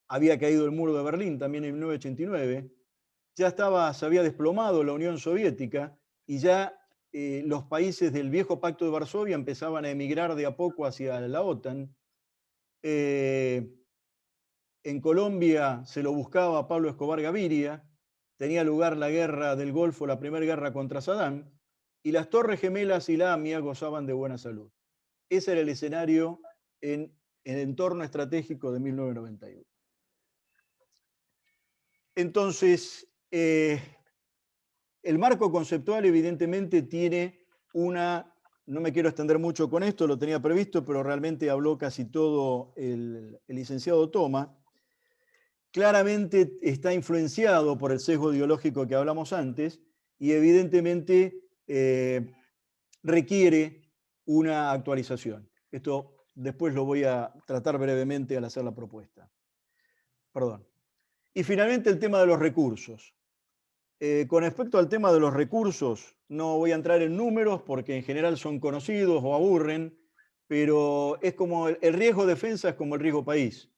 Había caído el muro de Berlín también en 1989. Ya se había desplomado la Unión Soviética y ya los países del viejo Pacto de Varsovia empezaban a emigrar de a poco hacia la OTAN. En Colombia se lo buscaba a Pablo Escobar Gaviria. Tenía lugar la guerra del Golfo, la primera guerra contra Saddam. Y las Torres Gemelas y la AMIA gozaban de buena salud. Ese era el escenario en el entorno estratégico de 1991. Entonces, el marco conceptual evidentemente tiene no me quiero extender mucho con esto, lo tenía previsto, pero realmente habló casi todo el licenciado Toma. Claramente está influenciado por el sesgo ideológico que hablamos antes y evidentemente requiere una actualización. Esto después lo voy a tratar brevemente al hacer la propuesta. Perdón. Y finalmente el tema de los recursos. Con respecto al tema de los recursos, no voy a entrar en números porque en general son conocidos o aburren, pero es como el riesgo defensa es como el riesgo país.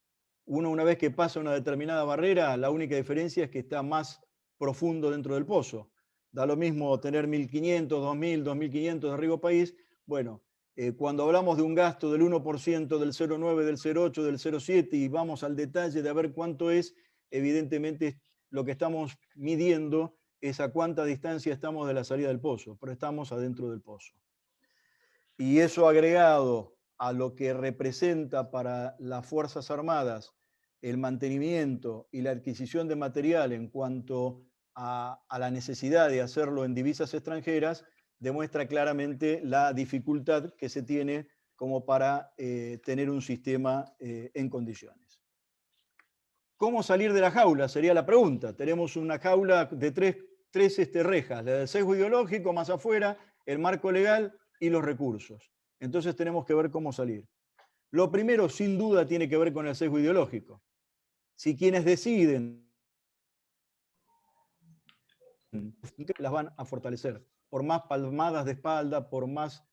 Uno, una vez que pasa una determinada barrera, la única diferencia es que está más profundo dentro del pozo. Da lo mismo tener 1.500, 2.000, 2.500 de riesgo país. Bueno, cuando hablamos de un gasto del 1%, del 0,9, del 0,8, del 0,7 y vamos al detalle de a ver cuánto es, evidentemente lo que estamos midiendo es a cuánta distancia estamos de la salida del pozo, pero estamos adentro del pozo. Y eso agregado a lo que representa para las Fuerzas Armadas el mantenimiento y la adquisición de material en cuanto a la necesidad de hacerlo en divisas extranjeras, demuestra claramente la dificultad que se tiene como para tener un sistema en condiciones. ¿Cómo salir de la jaula? Sería la pregunta. Tenemos una jaula de tres rejas, la del sesgo ideológico más afuera, el marco legal y los recursos. Entonces tenemos que ver cómo salir. Lo primero, sin duda, tiene que ver con el sesgo ideológico. Si quienes deciden las van a fortalecer, por más palmadas de espalda, por más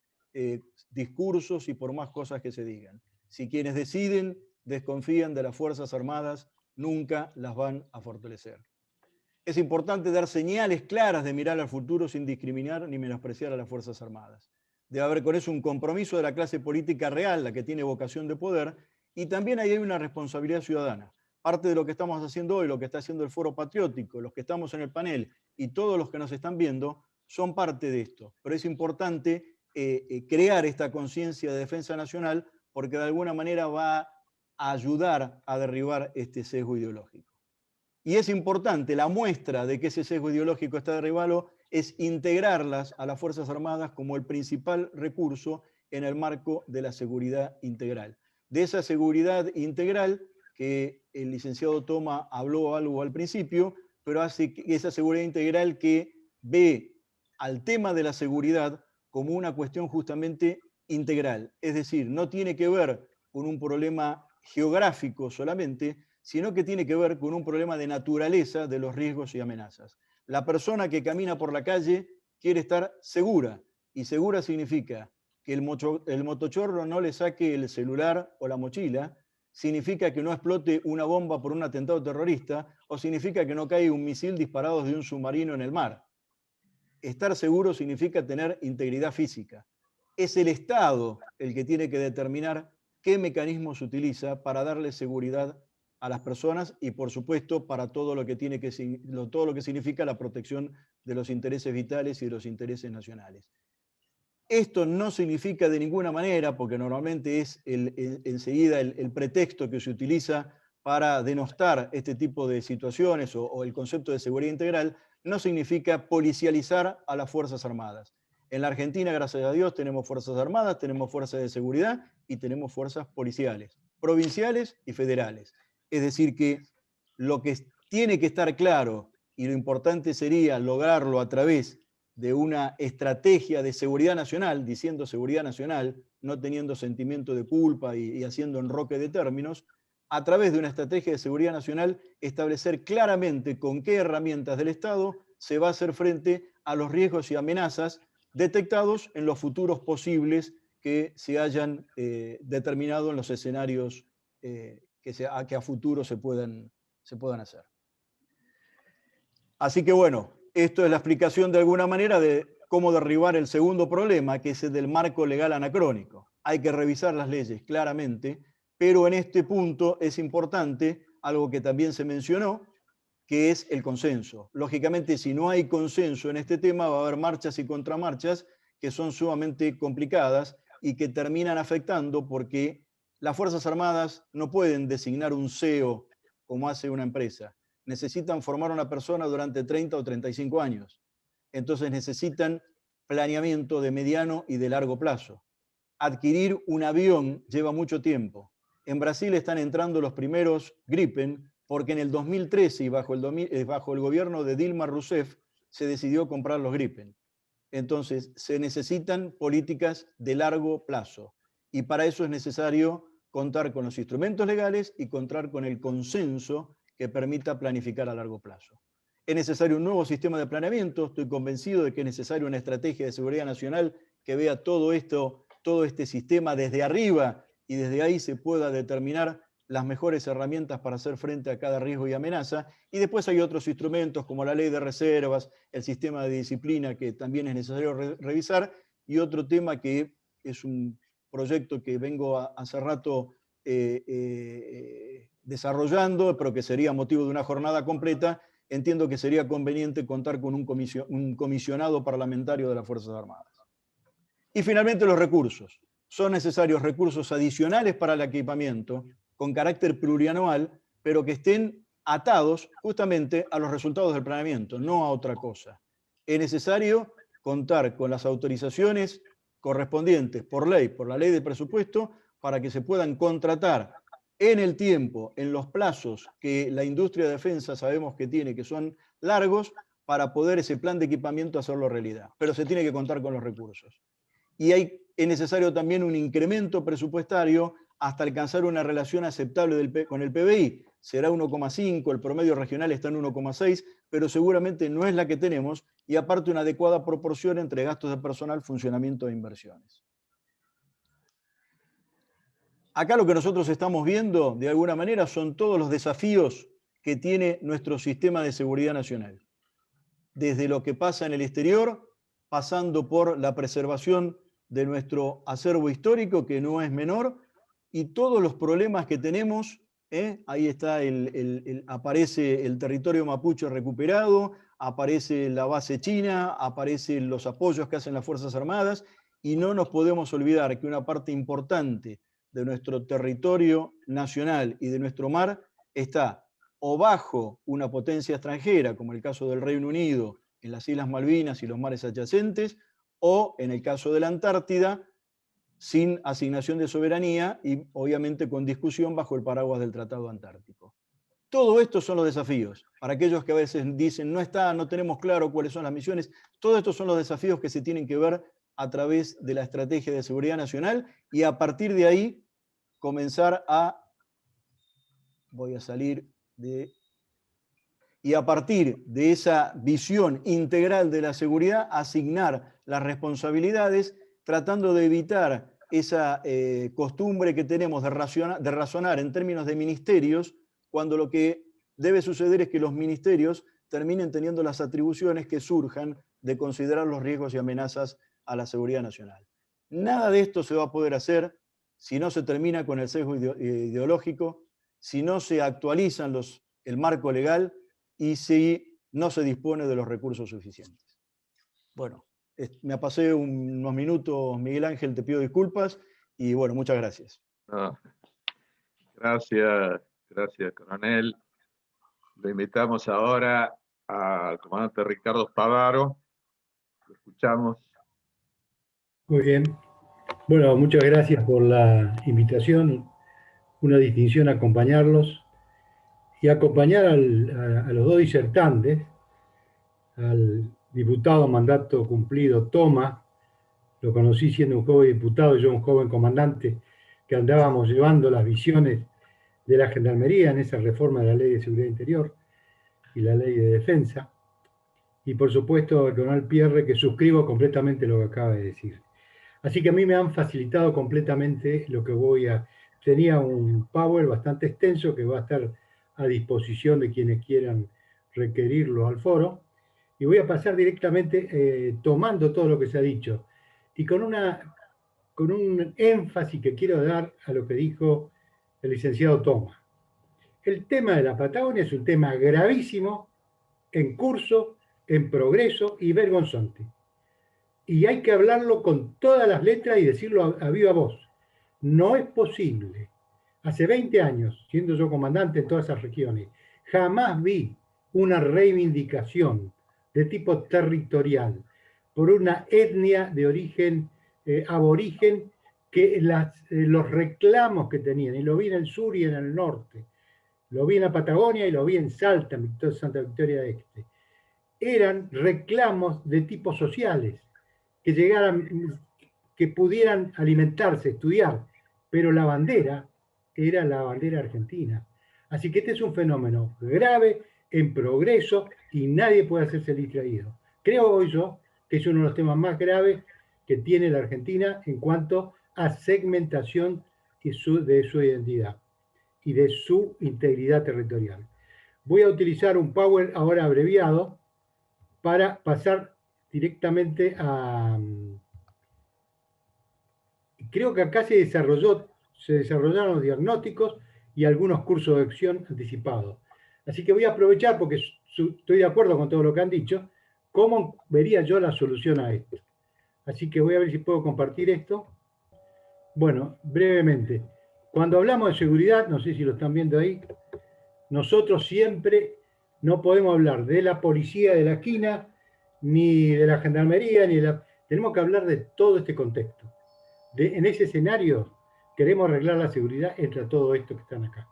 discursos y por más cosas que se digan. Si quienes deciden desconfían de las Fuerzas Armadas, nunca las van a fortalecer. Es importante dar señales claras de mirar al futuro sin discriminar ni menospreciar a las Fuerzas Armadas. Debe haber con eso un compromiso de la clase política real, la que tiene vocación de poder, y también ahí hay una responsabilidad ciudadana. Parte de lo que estamos haciendo hoy, lo que está haciendo el Foro Patriótico, los que estamos en el panel y todos los que nos están viendo, son parte de esto. Pero es importante crear esta conciencia de defensa nacional porque de alguna manera va a ayudar a derribar este sesgo ideológico. Y es importante, la muestra de que ese sesgo ideológico está derribado es integrarlas a las Fuerzas Armadas como el principal recurso en el marco de la seguridad integral. De esa seguridad integral que el licenciado Toma habló algo al principio, pero hace esa seguridad integral que ve al tema de la seguridad como una cuestión justamente integral. Es decir, no tiene que ver con un problema geográfico solamente, sino que tiene que ver con un problema de naturaleza de los riesgos y amenazas. La persona que camina por la calle quiere estar segura, y segura significa que el motochorro no le saque el celular o la mochila, significa que no explote una bomba por un atentado terrorista, o significa que no caiga un misil disparado de un submarino en el mar. Estar seguro significa tener integridad física. Es el Estado el que tiene que determinar qué mecanismos utiliza para darle seguridad a las personas y, por supuesto, para todo lo que significa la protección de los intereses vitales y de los intereses nacionales. Esto no significa de ninguna manera, porque normalmente es enseguida el pretexto que se utiliza para denostar este tipo de situaciones o el concepto de seguridad integral, no significa policializar a las Fuerzas Armadas. En la Argentina, gracias a Dios, tenemos Fuerzas Armadas, tenemos fuerzas de seguridad y tenemos fuerzas policiales, provinciales y federales. Es decir, que lo que tiene que estar claro, y lo importante sería lograrlo a través de una estrategia de seguridad nacional, diciendo seguridad nacional, no teniendo sentimiento de culpa y haciendo enroque de términos, a través de una estrategia de seguridad nacional, establecer claramente con qué herramientas del Estado se va a hacer frente a los riesgos y amenazas detectados en los futuros posibles que se hayan determinado en los escenarios que a futuro se puedan hacer. Así que bueno, esto es la explicación de alguna manera de cómo derribar el segundo problema, que es el del marco legal anacrónico. Hay que revisar las leyes claramente, pero en este punto es importante algo que también se mencionó, que es el consenso. Lógicamente, si no hay consenso en este tema, va a haber marchas y contramarchas que son sumamente complicadas y que terminan afectando porque las Fuerzas Armadas no pueden designar un CEO como hace una empresa. Necesitan formar una persona durante 30 o 35 años. Entonces necesitan planeamiento de mediano y de largo plazo. Adquirir un avión lleva mucho tiempo. En Brasil están entrando los primeros Gripen porque en el 2013 y bajo el gobierno de Dilma Rousseff se decidió comprar los Gripen. Entonces se necesitan políticas de largo plazo y para eso es necesario contar con los instrumentos legales y contar con el consenso que permita planificar a largo plazo. Es necesario un nuevo sistema de planeamiento, estoy convencido de que es necesaria una estrategia de seguridad nacional que vea todo este sistema desde arriba y desde ahí se pueda determinar las mejores herramientas para hacer frente a cada riesgo y amenaza. Y después hay otros instrumentos como la ley de reservas, el sistema de disciplina que también es necesario revisar y otro tema que es un proyecto que vengo hace rato desarrollando, pero que sería motivo de una jornada completa. Entiendo que sería conveniente contar con un comisionado parlamentario de las Fuerzas Armadas. Y finalmente los recursos. Son necesarios recursos adicionales para el equipamiento con carácter plurianual, pero que estén atados justamente a los resultados del planeamiento, no a otra cosa. Es necesario contar con las autorizaciones correspondientes por ley, por la ley de presupuesto, para que se puedan contratar en el tiempo, en los plazos que la industria de defensa sabemos que tiene, que son largos, para poder ese plan de equipamiento hacerlo realidad. Pero se tiene que contar con los recursos. Y es necesario también un incremento presupuestario hasta alcanzar una relación aceptable con el PBI. Será 1,5, el promedio regional está en 1,6, pero seguramente no es la que tenemos, y aparte una adecuada proporción entre gastos de personal, funcionamiento e inversiones. Acá lo que nosotros estamos viendo, de alguna manera, son todos los desafíos que tiene nuestro sistema de seguridad nacional. Desde lo que pasa en el exterior, pasando por la preservación de nuestro acervo histórico, que no es menor, y todos los problemas que tenemos, ahí está, aparece el territorio mapuche recuperado, aparece la base china, aparecen los apoyos que hacen las Fuerzas Armadas, y no nos podemos olvidar que una parte importante de nuestro territorio nacional y de nuestro mar está o bajo una potencia extranjera, como el caso del Reino Unido en las Islas Malvinas y los mares adyacentes, o en el caso de la Antártida, sin asignación de soberanía y obviamente con discusión bajo el paraguas del Tratado Antártico. Todo esto son los desafíos. Para aquellos que a veces dicen no tenemos claro cuáles son las misiones, todos estos son los desafíos que se tienen que ver a través de la estrategia de seguridad nacional y a partir de ahí comenzar a... Y a partir de esa visión integral de la seguridad, asignar las responsabilidades, tratando de evitar esa costumbre que tenemos de razonar en términos de ministerios, cuando lo que debe suceder es que los ministerios terminen teniendo las atribuciones que surjan de considerar los riesgos y amenazas a la seguridad nacional. Nada de esto se va a poder hacer si no se termina con el sesgo ideológico, si no se actualizan el marco legal y si no se dispone de los recursos suficientes. Bueno, me pasé unos minutos, Miguel Ángel, te pido disculpas y bueno, muchas gracias. No. Gracias, coronel. Lo invitamos ahora al comandante Ricardo Spadaro. Lo escuchamos. Muy bien. Bueno, muchas gracias por la invitación. Una distinción acompañarlos y acompañar a los dos disertantes, al diputado mandato cumplido Toma. Lo conocí siendo un joven diputado y yo un joven comandante que andábamos llevando las visiones de la Gendarmería en esa reforma de la Ley de Seguridad Interior y la Ley de Defensa. Y por supuesto al coronel Pierre, que suscribo completamente lo que acaba de decir. Así que a mí me han facilitado completamente lo que voy a... Tenía un PowerPoint bastante extenso que va a estar a disposición de quienes quieran requerirlo al foro. Y voy a pasar directamente tomando todo lo que se ha dicho y con un énfasis que quiero dar a lo que dijo el licenciado Toma. El tema de la Patagonia es un tema gravísimo, en curso, en progreso y vergonzante. Y hay que hablarlo con todas las letras y decirlo a viva voz. No es posible. Hace 20 años, siendo yo comandante en todas esas regiones, jamás vi una reivindicación de tipo territorial por una etnia de origen aborigen que los reclamos que tenían, y lo vi en el sur y en el norte, lo vi en la Patagonia y lo vi en Salta, en Santa Victoria del Este, eran reclamos de tipo sociales, que pudieran alimentarse, estudiar, pero la bandera era la bandera argentina. Así que este es un fenómeno grave, en progreso, y nadie puede hacerse distraído. Creo hoy yo que es uno de los temas más graves que tiene la Argentina en cuanto a segmentación de su identidad y de su integridad territorial. Voy a utilizar un Power ahora abreviado para pasar directamente a... Creo que acá se desarrollaron los diagnósticos y algunos cursos de acción anticipados. Así que voy a aprovechar, porque estoy de acuerdo con todo lo que han dicho, cómo vería yo la solución a esto. Así que voy a ver si puedo compartir esto. Bueno, brevemente. Cuando hablamos de seguridad, no sé si lo están viendo ahí, nosotros siempre no podemos hablar de la policía de la esquina, ni de la gendarmería, tenemos que hablar de todo este contexto. En ese escenario queremos arreglar la seguridad entre todos estos que están acá.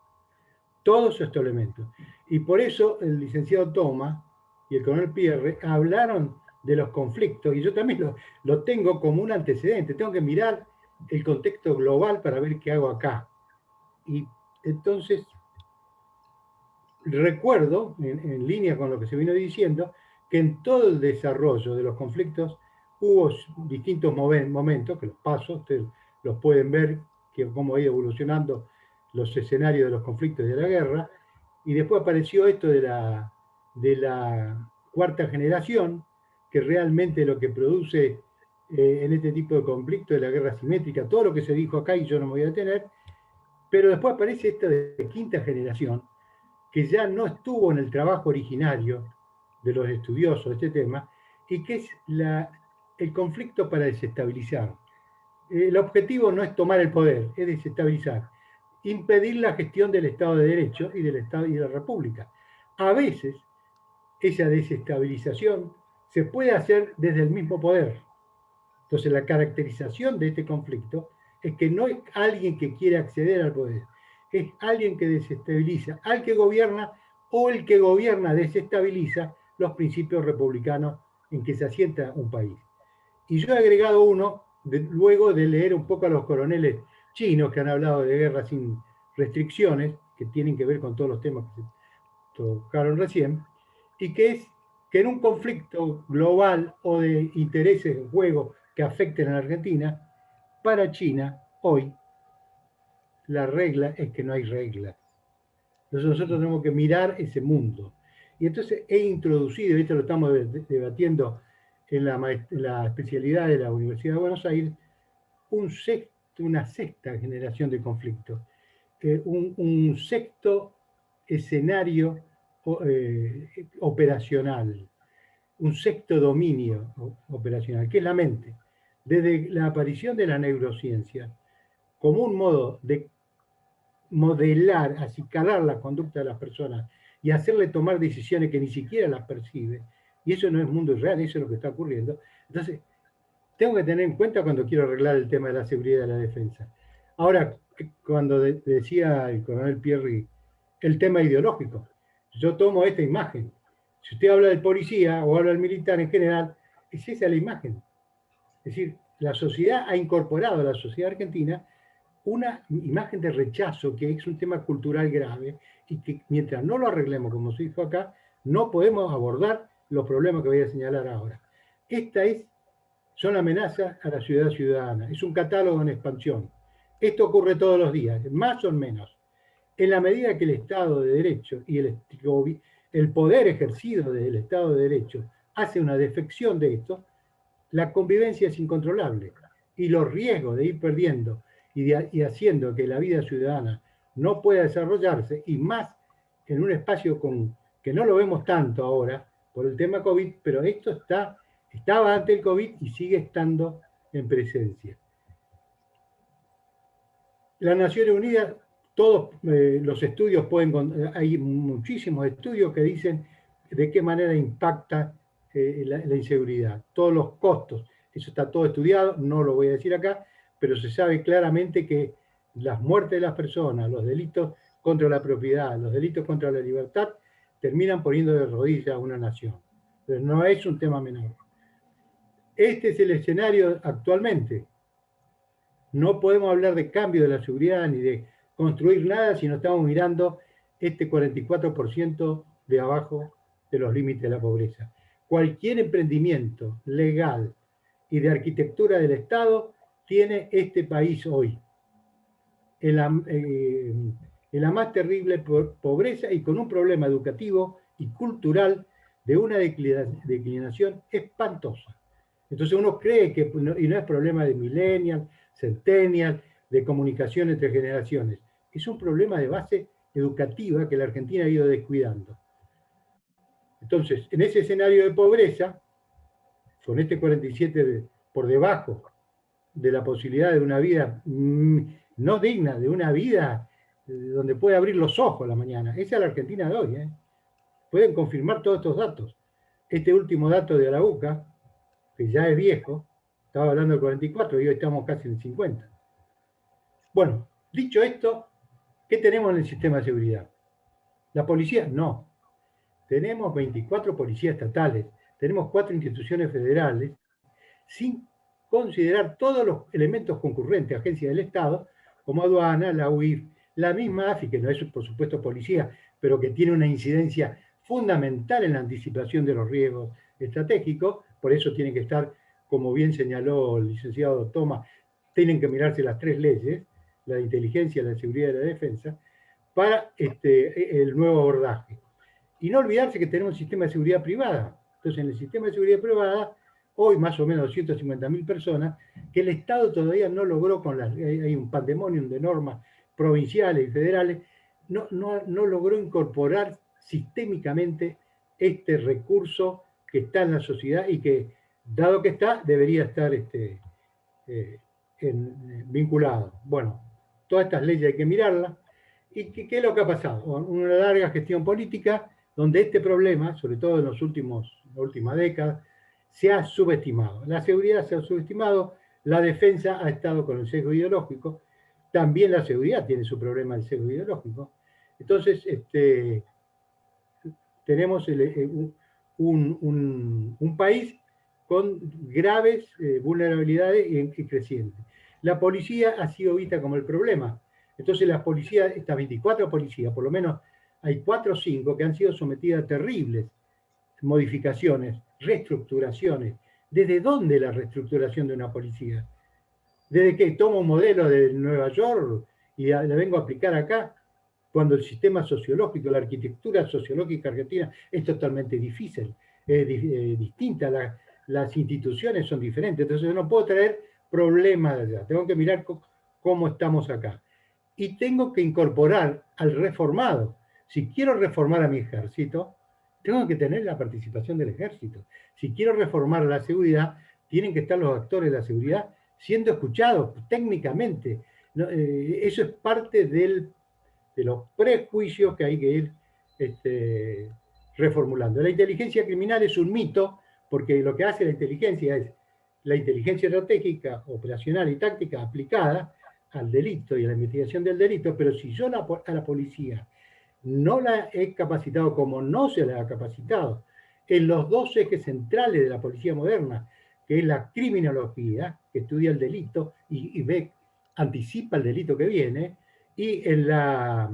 Todos estos elementos. Y por eso el licenciado Toma y el coronel Pierre hablaron de los conflictos, y yo también lo tengo como un antecedente. Tengo que mirar el contexto global para ver qué hago acá. Y entonces recuerdo, en línea con lo que se vino diciendo, que en todo el desarrollo de los conflictos hubo distintos momentos, que los paso, ustedes los pueden ver, cómo ha ido evolucionando los escenarios de los conflictos y de la guerra, y después apareció esto de la cuarta generación, que realmente lo que produce en este tipo de conflictos de la guerra asimétrica, todo lo que se dijo acá y yo no me voy a detener, pero después aparece esta de quinta generación, que ya no estuvo en el trabajo originario de los estudiosos de este tema, y que es el conflicto para desestabilizar. el objetivo no es tomar el poder, es desestabilizar, impedir la gestión del Estado de Derecho y del Estado y de la República. A veces, esa desestabilización se puede hacer desde el mismo poder. Entonces, la caracterización de este conflicto es que no es alguien que quiere acceder al poder, es alguien que desestabiliza al que gobierna, o el que gobierna desestabiliza los principios republicanos en que se asienta un país. Y yo he agregado uno, luego de leer un poco a los coroneles chinos que han hablado de guerra sin restricciones, que tienen que ver con todos los temas que se tocaron recién, y que es que en un conflicto global o de intereses en juego que afecten a la Argentina, para China, hoy, la regla es que no hay reglas. Entonces nosotros tenemos que mirar ese mundo. Y entonces he introducido, esto lo estamos debatiendo en la especialidad de la Universidad de Buenos Aires, una sexta generación de conflictos, un sexto escenario operacional, un sexto dominio operacional, que es la mente. Desde la aparición de la neurociencia, como un modo de modelar, acicalar la conducta de las personas y hacerle tomar decisiones que ni siquiera las percibe, y eso no es mundo real, eso es lo que está ocurriendo. Entonces, tengo que tener en cuenta cuando quiero arreglar el tema de la seguridad y de la defensa. Ahora, cuando decía el coronel Pierri el tema ideológico, yo tomo esta imagen. Si usted habla del policía o habla del militar en general, es esa la imagen. Es decir, la sociedad ha incorporado a la sociedad argentina una imagen de rechazo que es un tema cultural grave y que mientras no lo arreglemos, como se dijo acá, no podemos abordar los problemas que voy a señalar ahora. Son amenazas a la ciudadana. Es un catálogo en expansión. Esto ocurre todos los días, más o menos. En la medida que el Estado de Derecho y el poder ejercido desde el Estado de Derecho hace una defección de esto, la convivencia es incontrolable. Y los riesgos de ir perdiendo y haciendo que la vida ciudadana no pueda desarrollarse, y más en un espacio que no lo vemos tanto ahora por el tema COVID, pero esto estaba antes del COVID y sigue estando en presencia. Las Naciones Unidas, todos los estudios hay muchísimos estudios que dicen de qué manera impacta la inseguridad, todos los costos. Eso está todo estudiado, no lo voy a decir acá, pero se sabe claramente que las muertes de las personas, los delitos contra la propiedad, los delitos contra la libertad, terminan poniendo de rodillas a una nación. Pero no es un tema menor. Este es el escenario actualmente. No podemos hablar de cambio de la seguridad ni de construir nada si no estamos mirando este 44% de abajo de los límites de la pobreza. Cualquier emprendimiento legal y de arquitectura del Estado tiene este país hoy en la más terrible pobreza y con un problema educativo y cultural de una declinación espantosa. Entonces uno cree que, y no es problema de millennial, centennial, de comunicación entre generaciones, es un problema de base educativa que la Argentina ha ido descuidando. Entonces, en ese escenario de pobreza, con este 47 por debajo de la posibilidad de una vida no digna, de una vida donde puede abrir los ojos a la mañana, esa es la Argentina de hoy. Pueden confirmar todos estos datos. Este último dato de la UCA, que ya es viejo, estaba hablando del 44 y hoy estamos casi en el 50. Bueno, dicho esto, ¿qué tenemos en el sistema de seguridad? ¿La policía? No. Tenemos 24 policías estatales, tenemos 4 instituciones federales, sin considerar todos los elementos concurrentes, agencias del Estado, como aduana, la UIF, la misma AFI, que no es por supuesto policía, pero que tiene una incidencia fundamental en la anticipación de los riesgos estratégicos, por eso tiene que estar, como bien señaló el licenciado Tomás, tienen que mirarse las 3 leyes, la de inteligencia, la de seguridad y la de defensa, para el nuevo abordaje. Y no olvidarse que tenemos un sistema de seguridad privada. Entonces, en el sistema de seguridad privada, hoy más o menos 250.000 personas, que el Estado todavía no logró, hay un pandemonium de normas provinciales y federales, no logró incorporar sistémicamente este recurso que está en la sociedad y que, dado que está, debería estar vinculados. Bueno, todas estas leyes hay que mirarlas. ¿Y qué es lo que ha pasado? Una larga gestión política donde este problema, sobre todo en la última década, se ha subestimado. La seguridad se ha subestimado, la defensa ha estado con el sesgo ideológico, también la seguridad tiene su problema del sesgo ideológico. Entonces, tenemos un país con graves vulnerabilidades y crecientes. La policía ha sido vista como el problema. Entonces las policías, estas 24 policías, por lo menos hay 4 o 5 que han sido sometidas a terribles modificaciones, reestructuraciones. ¿Desde dónde la reestructuración de una policía? ¿Desde que tomo un modelo de Nueva York y le vengo a aplicar acá? Cuando el sistema sociológico, la arquitectura sociológica argentina es totalmente difícil, distinta, las instituciones son diferentes, entonces yo no puedo traer problemas de allá, tengo que mirar cómo estamos acá. Y tengo que incorporar al reformado. Si quiero reformar a mi ejército, tengo que tener la participación del ejército. Si quiero reformar la seguridad, tienen que estar los actores de la seguridad siendo escuchados técnicamente. Eso es parte de los prejuicios que hay que ir reformulando. La inteligencia criminal es un mito, porque lo que hace la inteligencia es la inteligencia estratégica, operacional y táctica aplicada al delito y a la investigación del delito, pero si yo a la policía no la he capacitado como no se la ha capacitado en los 2 ejes centrales de la policía moderna, que es la criminología, que estudia el delito y anticipa el delito que viene, y en la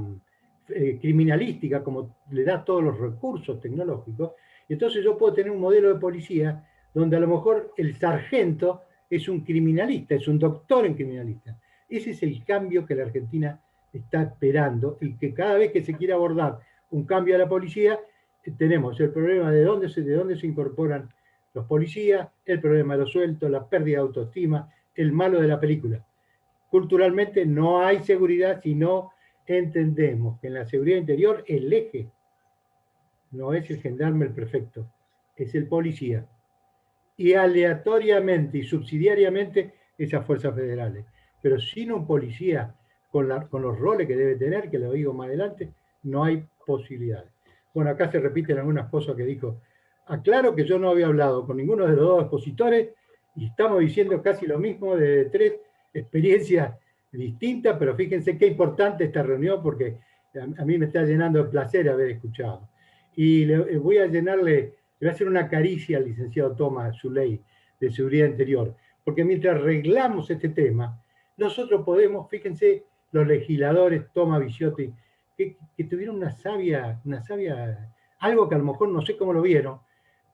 criminalística, como le da todos los recursos tecnológicos, entonces yo puedo tener un modelo de policía donde a lo mejor el sargento es un criminalista, es un doctor en criminalista. Ese es el cambio que la Argentina está esperando y que cada vez que se quiere abordar un cambio a la policía, tenemos el problema de dónde se incorporan los policías, el problema de los sueldos, la pérdida de autoestima, el malo de la película. Culturalmente no hay seguridad si no entendemos que en la seguridad interior el eje no es el gendarme, el prefecto, es el policía. Y aleatoriamente y subsidiariamente esas fuerzas federales. Pero sin un policía con los roles que debe tener, que lo digo más adelante, no hay posibilidades. Bueno, acá se repiten algunas cosas que dijo. Aclaro que yo no había hablado con ninguno de los 2 expositores y estamos diciendo casi lo mismo de 3 experiencias distintas, pero fíjense qué importante esta reunión porque a mí me está llenando de placer haber escuchado. Y voy a hacer una caricia al licenciado Tomás, su ley de seguridad interior, porque mientras arreglamos este tema, nosotros podemos, fíjense, los legisladores, Tomás, Viciotti, que tuvieron una sabia, algo que a lo mejor no sé cómo lo vieron,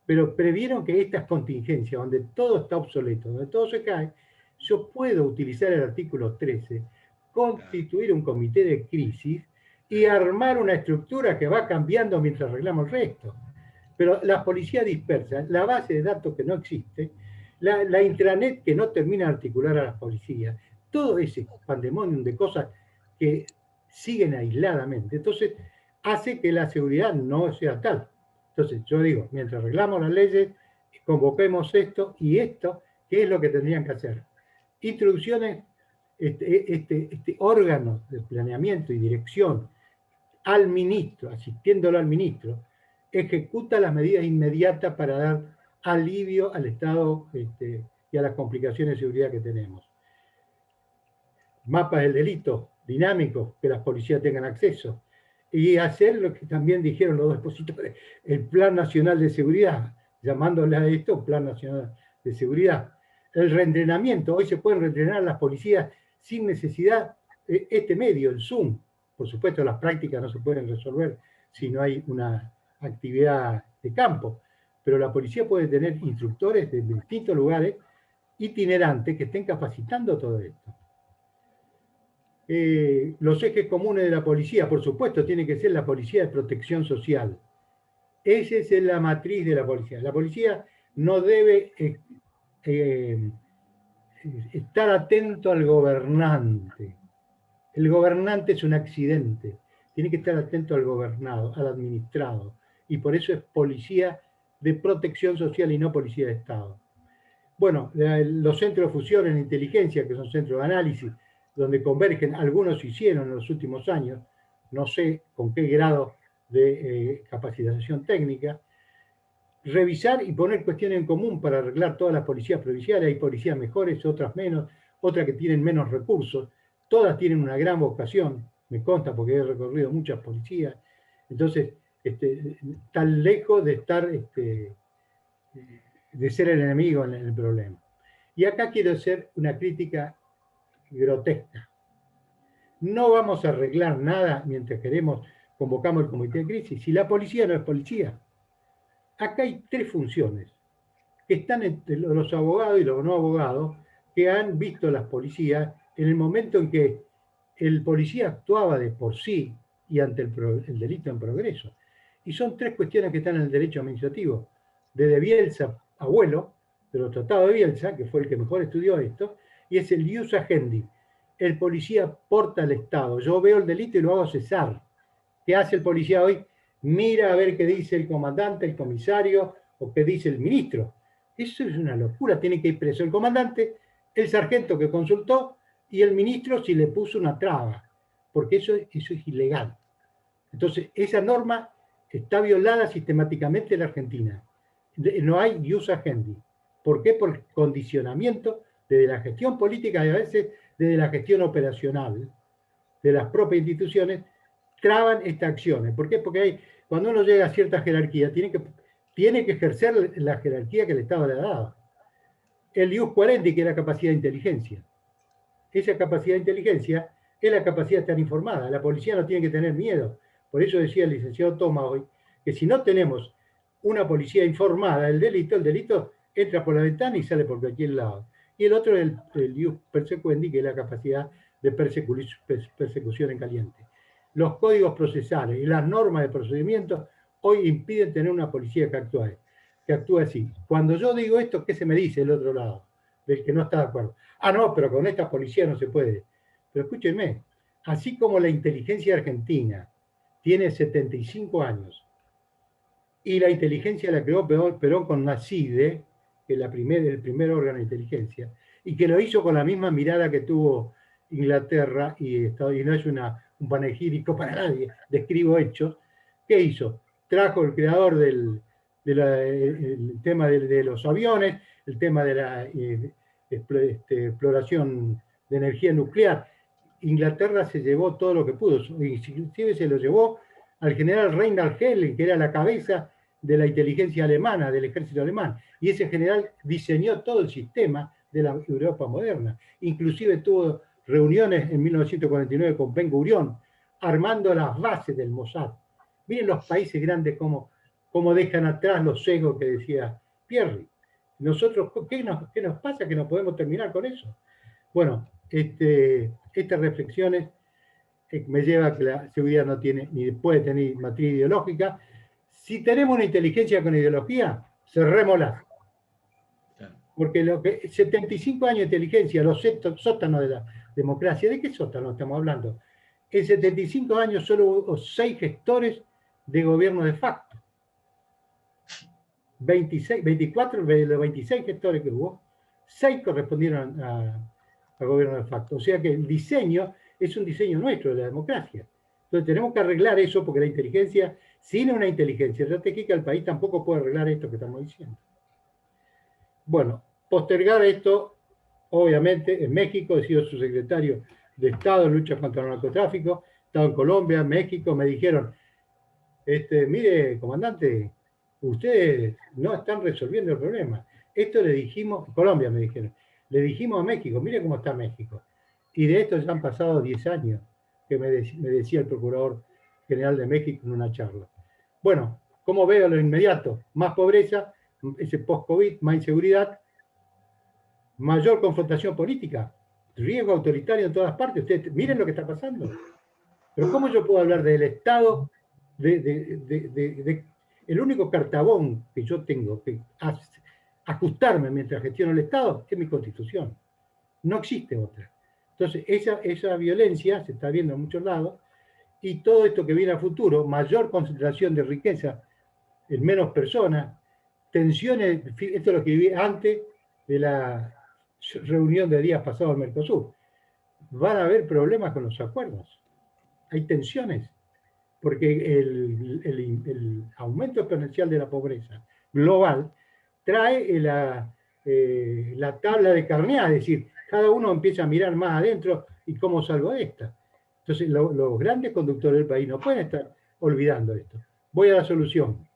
pero previeron que estas contingencias, donde todo está obsoleto, donde todo se cae, yo puedo utilizar el artículo 13, constituir un comité de crisis y armar una estructura que va cambiando mientras arreglamos el resto. Pero la policía dispersa, la base de datos que no existe, la intranet que no termina de articular a las policías, todo ese pandemonium de cosas que siguen aisladamente, entonces hace que la seguridad no sea tal. Entonces yo digo, mientras arreglamos las leyes, convoquemos esto y esto, ¿qué es lo que tendrían que hacer? Introducciones, este órgano de planeamiento y dirección al ministro, asistiéndolo al ministro, ejecuta las medidas inmediatas para dar alivio al Estado y a las complicaciones de seguridad que tenemos. Mapas del delito dinámicos, que las policías tengan acceso. Y hacer lo que también dijeron los 2 expositores, el Plan Nacional de Seguridad, llamándole a esto Plan Nacional de Seguridad. El reentrenamiento, hoy se pueden reentrenar las policías sin necesidad, este medio, el Zoom. Por supuesto, las prácticas no se pueden resolver si no hay una actividad de campo, pero la policía puede tener instructores de distintos lugares, itinerantes, que estén capacitando todo esto. Los ejes comunes de la policía, por supuesto, tiene que ser la policía de protección social. Esa es la matriz de la policía. La policía no debe estar atento al gobernante. El gobernante es un accidente. Tiene que estar atento al gobernado, al administrado. Y por eso es policía de protección social y no policía de Estado. Bueno, los centros de fusión en inteligencia, que son centros de análisis, donde convergen, algunos se hicieron en los últimos años, no sé con qué grado de capacitación técnica, revisar y poner cuestiones en común para arreglar todas las policías provinciales. Hay policías mejores, otras menos, otras que tienen menos recursos, todas tienen una gran vocación, me consta porque he recorrido muchas policías, entonces, tan lejos de estar, de ser el enemigo en el problema. Y acá quiero hacer una crítica grotesca. No vamos a arreglar nada mientras convocamos el comité de crisis, si la policía no es policía. Acá hay tres funciones que están entre los abogados y los no abogados que han visto las policías en el momento en que el policía actuaba de por sí y ante el delito en progreso. Y son tres cuestiones que están en el derecho administrativo. Desde Bielsa, abuelo, de los tratados de Bielsa, que fue el que mejor estudió esto, y es el ius agendi. El policía porta al Estado. Yo veo el delito y lo hago cesar. ¿Qué hace el policía hoy? Mira a ver qué dice el comandante, el comisario, o qué dice el ministro. Eso es una locura. Tiene que ir preso el comandante, el sargento que consultó, y el ministro si le puso una traba, porque eso es ilegal. Entonces, esa norma está violada sistemáticamente en la Argentina. No hay ius agendi. ¿Por qué? Por condicionamiento desde la gestión política y a veces desde la gestión operacional de las propias instituciones, traban estas acciones. ¿Por qué? Porque cuando uno llega a cierta jerarquía, tiene que ejercer la jerarquía que el Estado le ha dado. El ius quarendi, que es la capacidad de inteligencia. Esa capacidad de inteligencia es la capacidad de estar informada. La policía no tiene que tener miedo. Por eso decía el licenciado Toma hoy, que si no tenemos una policía informada del delito, el delito entra por la ventana y sale por cualquier lado. Y el otro es el ius persequendi, que es la capacidad de persecución en caliente. Los códigos procesales y las normas de procedimiento hoy impiden tener una policía que actúe así. Cuando yo digo esto, ¿qué se me dice del otro lado? Del que no está de acuerdo. Ah, no, pero con esta policía no se puede. Pero escúchenme, así como la inteligencia argentina tiene 75 años y la inteligencia la creó Perón con NACIDE, que es el primer órgano de inteligencia, y que lo hizo con la misma mirada que tuvo Inglaterra, y no es un panegírico para nadie, describo hechos. ¿Qué hizo? Trajo el creador el tema de los aviones, el tema de la exploración de energía nuclear. Inglaterra se llevó todo lo que pudo, inclusive se lo llevó al general Reinhard Heydrich, que era la cabeza de la inteligencia alemana, del ejército alemán, y ese general diseñó todo el sistema de la Europa moderna. Inclusive tuvo reuniones en 1949 con Ben Gurión, armando las bases del Mossad. Miren los países grandes cómo dejan atrás los egos que decía Pierri. Nosotros, ¿qué nos pasa que no podemos terminar con eso? Bueno, estas reflexiones me lleva a que la seguridad no tiene ni puede tener matriz ideológica. Si tenemos una inteligencia con ideología, cerrémosla. Porque 75 años de inteligencia, los sótanos de la democracia, ¿de qué sótano estamos hablando? En 75 años solo hubo 6 gestores de gobierno de facto. 24 de los 26 gestores que hubo, 6 correspondieron al gobierno de facto. O sea que el diseño es un diseño nuestro de la democracia. Entonces tenemos que arreglar eso porque la inteligencia, sin una inteligencia estratégica, el país tampoco puede arreglar esto que estamos diciendo. Bueno, postergar esto, obviamente, en México, he sido su secretario de Estado en lucha contra el narcotráfico, he estado en Colombia, México, me dijeron, mire, comandante, ustedes no están resolviendo el problema. Esto le dijimos, Colombia me dijeron, le dijimos a México, mire cómo está México. Y de esto ya han pasado 10 años, que me decía el Procurador General de México en una charla. Bueno, ¿cómo veo lo inmediato? Más pobreza, ese post-COVID, más inseguridad, mayor confrontación política, riesgo autoritario en todas partes. Ustedes miren lo que está pasando. Pero ¿cómo yo puedo hablar del Estado, el único cartabón que yo tengo que ajustarme mientras gestiono el Estado es mi Constitución? No existe otra. Entonces, esa violencia se está viendo en muchos lados, y todo esto que viene a futuro, mayor concentración de riqueza en menos personas, tensiones, esto es lo que viví antes de la reunión de días pasados del Mercosur. Van a haber problemas con los acuerdos. Hay tensiones, porque el aumento exponencial de la pobreza global trae la tabla de carneada, es decir, cada uno empieza a mirar más adentro y cómo salgo de esta. Entonces, los grandes conductores del país no pueden estar olvidando esto. Voy a la solución.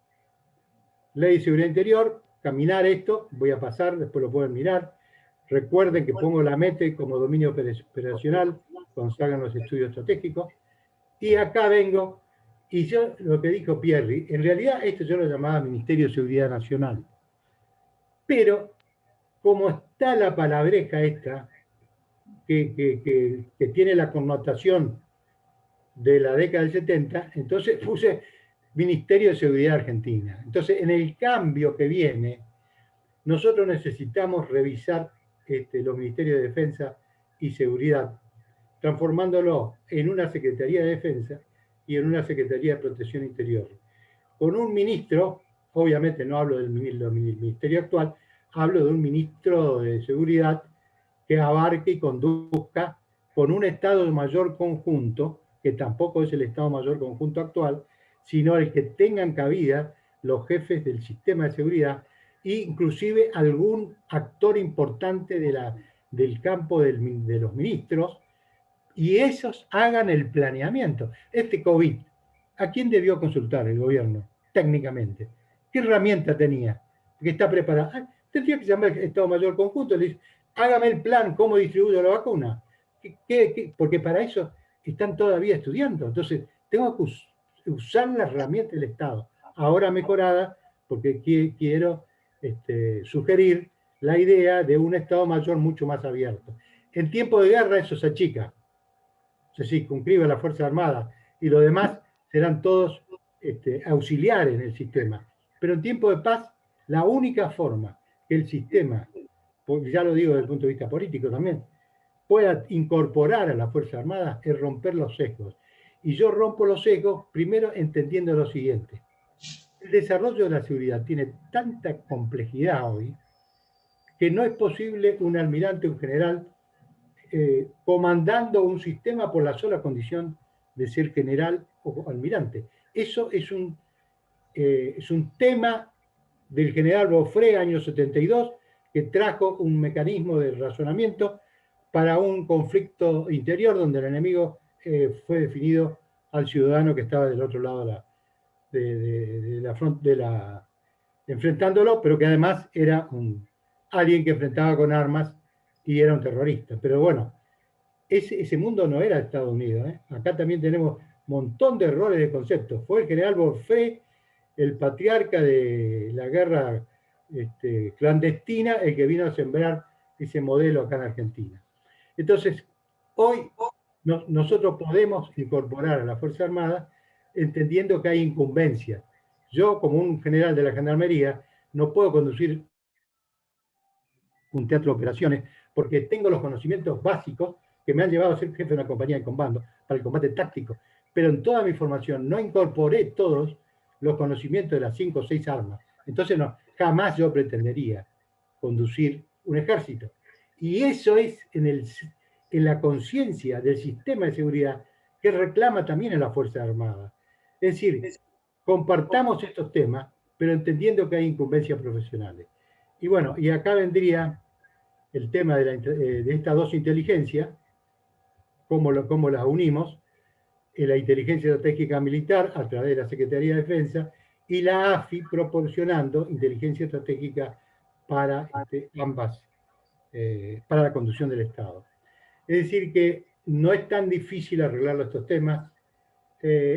Ley de Seguridad Interior, caminar esto, voy a pasar, después lo pueden mirar. Recuerden que pongo la METE como dominio operacional cuando salgan los estudios estratégicos. Y acá vengo, y yo lo que dijo Pierri, en realidad esto yo lo llamaba Ministerio de Seguridad Nacional. Pero, como está la palabreja esta, que tiene la connotación de la década del 70, entonces puse Ministerio de Seguridad Argentina. Entonces, en el cambio que viene, nosotros necesitamos revisar los Ministerios de Defensa y Seguridad, transformándolo en una Secretaría de Defensa y en una Secretaría de Protección Interior. Con un ministro, obviamente no hablo del ministerio actual, hablo de un ministro de Seguridad que abarque y conduzca con un Estado Mayor conjunto, que tampoco es el Estado Mayor conjunto actual, sino el que tengan cabida los jefes del sistema de seguridad e inclusive algún actor importante del campo de los ministros, y esos hagan el planeamiento. Este COVID, ¿a quién debió consultar el gobierno técnicamente? ¿Qué herramienta tenía? Que está preparada. Tendría que llamar el Estado Mayor Conjunto y le dice, hágame el plan, cómo distribuyo la vacuna. Porque para eso están todavía estudiando. Entonces, tengo que usar la herramienta del Estado, ahora mejorada, porque quiero sugerir la idea de un Estado Mayor mucho más abierto. En tiempo de guerra eso se achica, se circunscribe a la Fuerza Armada y los demás serán todos auxiliares en el sistema. Pero en tiempo de paz, la única forma que el sistema, porque ya lo digo desde el punto de vista político también, pueda incorporar a la Fuerza Armada es romper los sesgos. Y yo rompo los sesgos primero entendiendo lo siguiente. El desarrollo de la seguridad tiene tanta complejidad hoy que no es posible un almirante o un general comandando un sistema por la sola condición de ser general o almirante. Eso es un tema del general Beaufret, año 72, que trajo un mecanismo de razonamiento para un conflicto interior donde el enemigo fue definido al ciudadano que estaba del otro lado enfrentándolo, pero que además era alguien que enfrentaba con armas y era un terrorista. Pero bueno, ese mundo no era Estados Unidos. Acá también tenemos un montón de errores de conceptos. Fue el general Beaufret, el patriarca de la guerra clandestina, el que vino a sembrar ese modelo acá en Argentina. Entonces, hoy nosotros podemos incorporar a la Fuerza Armada entendiendo que hay incumbencia. Yo, como un general de la Gendarmería, no puedo conducir un teatro de operaciones porque tengo los conocimientos básicos que me han llevado a ser jefe de una compañía de comando para el combate táctico. Pero en toda mi formación no incorporé todos los conocimientos de las 5 o 6 armas. Entonces, jamás yo pretendería conducir un ejército. Y eso es en la conciencia del sistema de seguridad que reclama también en la Fuerza Armada. Es decir, compartamos estos temas, pero entendiendo que hay incumbencias profesionales. Y bueno, y acá vendría el tema de estas dos inteligencias, cómo las unimos, la inteligencia estratégica militar a través de la Secretaría de Defensa y la AFI proporcionando inteligencia estratégica para ambas, para la conducción del Estado. Es decir, que no es tan difícil arreglar estos temas.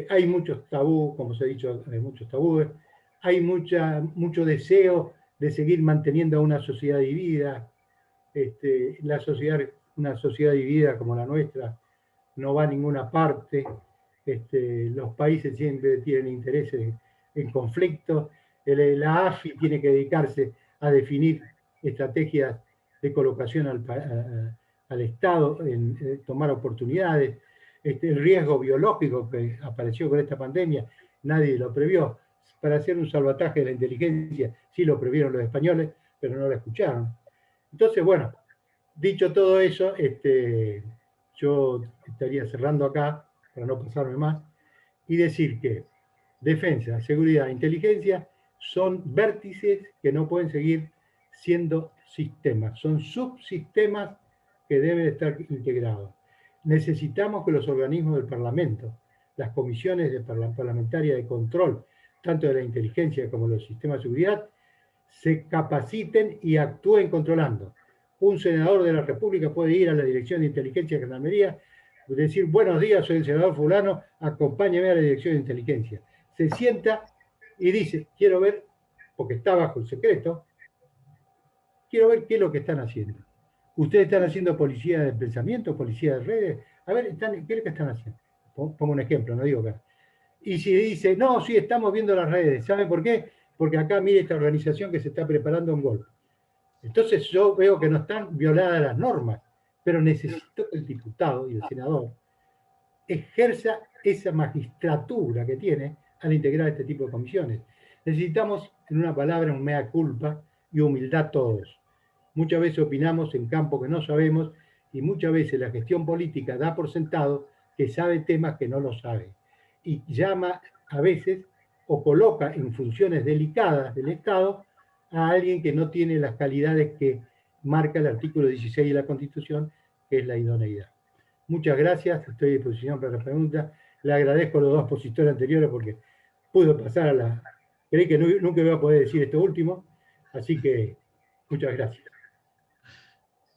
Hay muchos tabús, como se ha dicho, hay muchos tabúes. Hay mucho deseo de seguir manteniendo a una sociedad dividida. Una sociedad dividida como la nuestra no va a ninguna parte. Los países siempre tienen intereses en conflicto. La AFI tiene que dedicarse a definir estrategias de colocación al Estado, en tomar oportunidades. El riesgo biológico que apareció con esta pandemia, nadie lo previó. Para hacer un salvataje de la inteligencia, sí lo previeron los españoles, pero no lo escucharon. Entonces, bueno, dicho todo eso, yo estaría cerrando acá, para no pasarme más, y decir que defensa, seguridad, inteligencia son vértices que no pueden seguir siendo sistemas, son subsistemas que deben estar integrados. Necesitamos que los organismos del Parlamento, las comisiones parlamentarias de control, tanto de la inteligencia como de los sistemas de seguridad, se capaciten y actúen controlando. Un senador de la República puede ir a la Dirección de Inteligencia de Gendarmería y decir: buenos días, soy el senador fulano, acompáñeme a la Dirección de Inteligencia. Se sienta y dice: quiero ver, porque está bajo el secreto, quiero ver qué es lo que están haciendo. ¿Ustedes están haciendo policía de pensamiento, policía de redes? A ver, ¿qué es lo que están haciendo? Pongo un ejemplo, no digo acá. Y si dice: no, sí, estamos viendo las redes. ¿Saben por qué? Porque acá mire esta organización que se está preparando un golpe. Entonces yo veo que no están violadas las normas, pero necesito que el diputado y el senador ejerza esa magistratura que tiene al integrar este tipo de comisiones. Necesitamos, en una palabra, un mea culpa y humildad todos. Muchas veces opinamos en campo que no sabemos y muchas veces la gestión política da por sentado que sabe temas que no lo sabe. Y llama a veces o coloca en funciones delicadas del Estado a alguien que no tiene las calidades que marca el artículo 16 de la Constitución, que es la idoneidad. Muchas gracias, estoy a disposición para las preguntas. Le agradezco a los dos expositores anteriores porque pudo pasar a la... Creí que nunca iba a poder decir esto último, así que muchas gracias.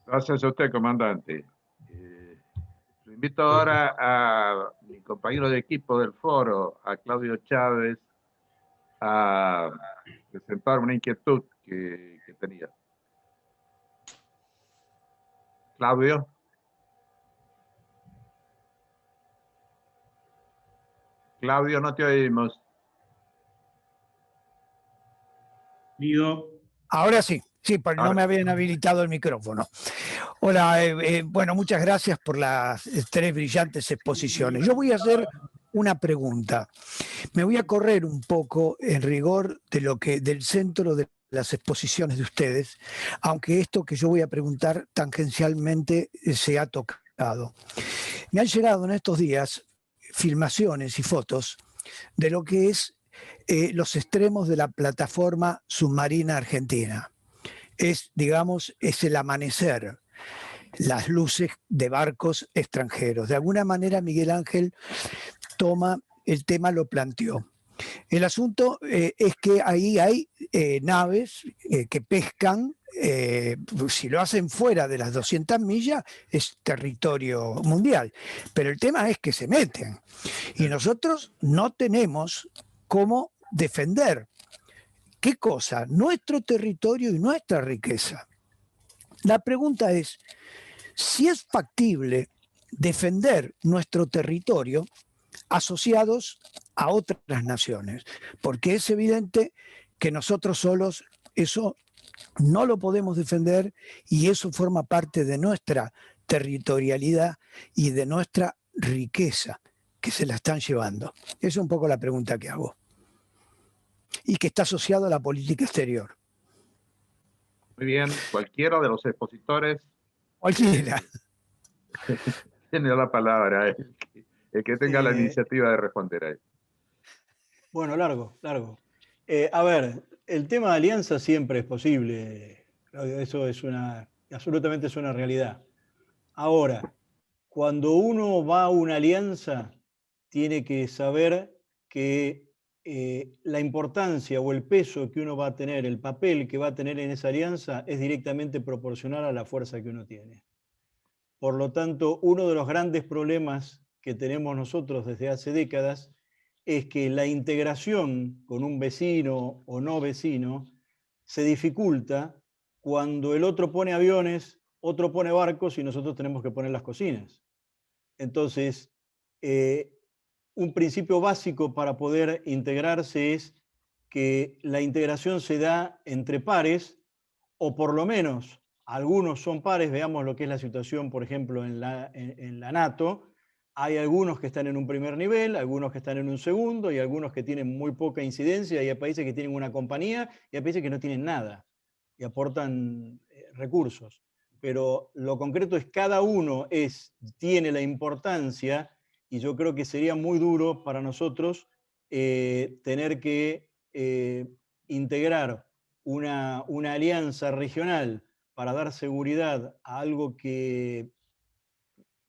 Gracias a usted, comandante. Lo invito ahora a mi compañero de equipo del foro, a Claudio Chávez, a presentar una inquietud que tenía. Claudio. Claudio, no te oímos. Digo. Ahora sí, pero no me habían habilitado el micrófono. Hola, bueno, muchas gracias por las 3 brillantes exposiciones. Yo voy a hacer una pregunta. Me voy a correr un poco en rigor del centro de las exposiciones de ustedes, aunque esto que yo voy a preguntar tangencialmente se ha tocado. Me han llegado en estos días filmaciones y fotos de lo que es los extremos de la plataforma submarina argentina. Es el amanecer, las luces de barcos extranjeros. De alguna manera Miguel Ángel toma el tema, lo planteó. El asunto es que ahí hay naves que pescan, si lo hacen fuera de las 200 millas es territorio mundial, pero el tema es que se meten y nosotros no tenemos cómo defender. ¿Qué cosa? Nuestro territorio y nuestra riqueza. La pregunta es, si es factible defender nuestro territorio asociados a otras naciones, porque es evidente que nosotros solos eso no lo podemos defender y eso forma parte de nuestra territorialidad y de nuestra riqueza que se la están llevando. Esa es un poco la pregunta que hago. Y que está asociado a la política exterior. Muy bien, cualquiera de los expositores. Cualquiera. Tiene la palabra, el que tenga la iniciativa de responder a él. Bueno, largo. A ver, el tema de alianza siempre es posible, Claudio, eso absolutamente es una realidad. Ahora, cuando uno va a una alianza, tiene que saber que la importancia o el peso que uno va a tener, el papel que va a tener en esa alianza es directamente proporcional a la fuerza que uno tiene. Por lo tanto, uno de los grandes problemas que tenemos nosotros desde hace décadas es que la integración con un vecino o no vecino se dificulta cuando el otro pone aviones, otro pone barcos y nosotros tenemos que poner las cocinas. Entonces, un principio básico para poder integrarse es que la integración se da entre pares, o por lo menos algunos son pares. Veamos lo que es la situación, por ejemplo, en la NATO. Hay algunos que están en un primer nivel, algunos que están en un segundo, y algunos que tienen muy poca incidencia, y hay países que tienen una compañía, y hay países que no tienen nada, y aportan recursos. Pero lo concreto es cada uno tiene la importancia, y yo creo que sería muy duro para nosotros tener que integrar una alianza regional para dar seguridad a algo que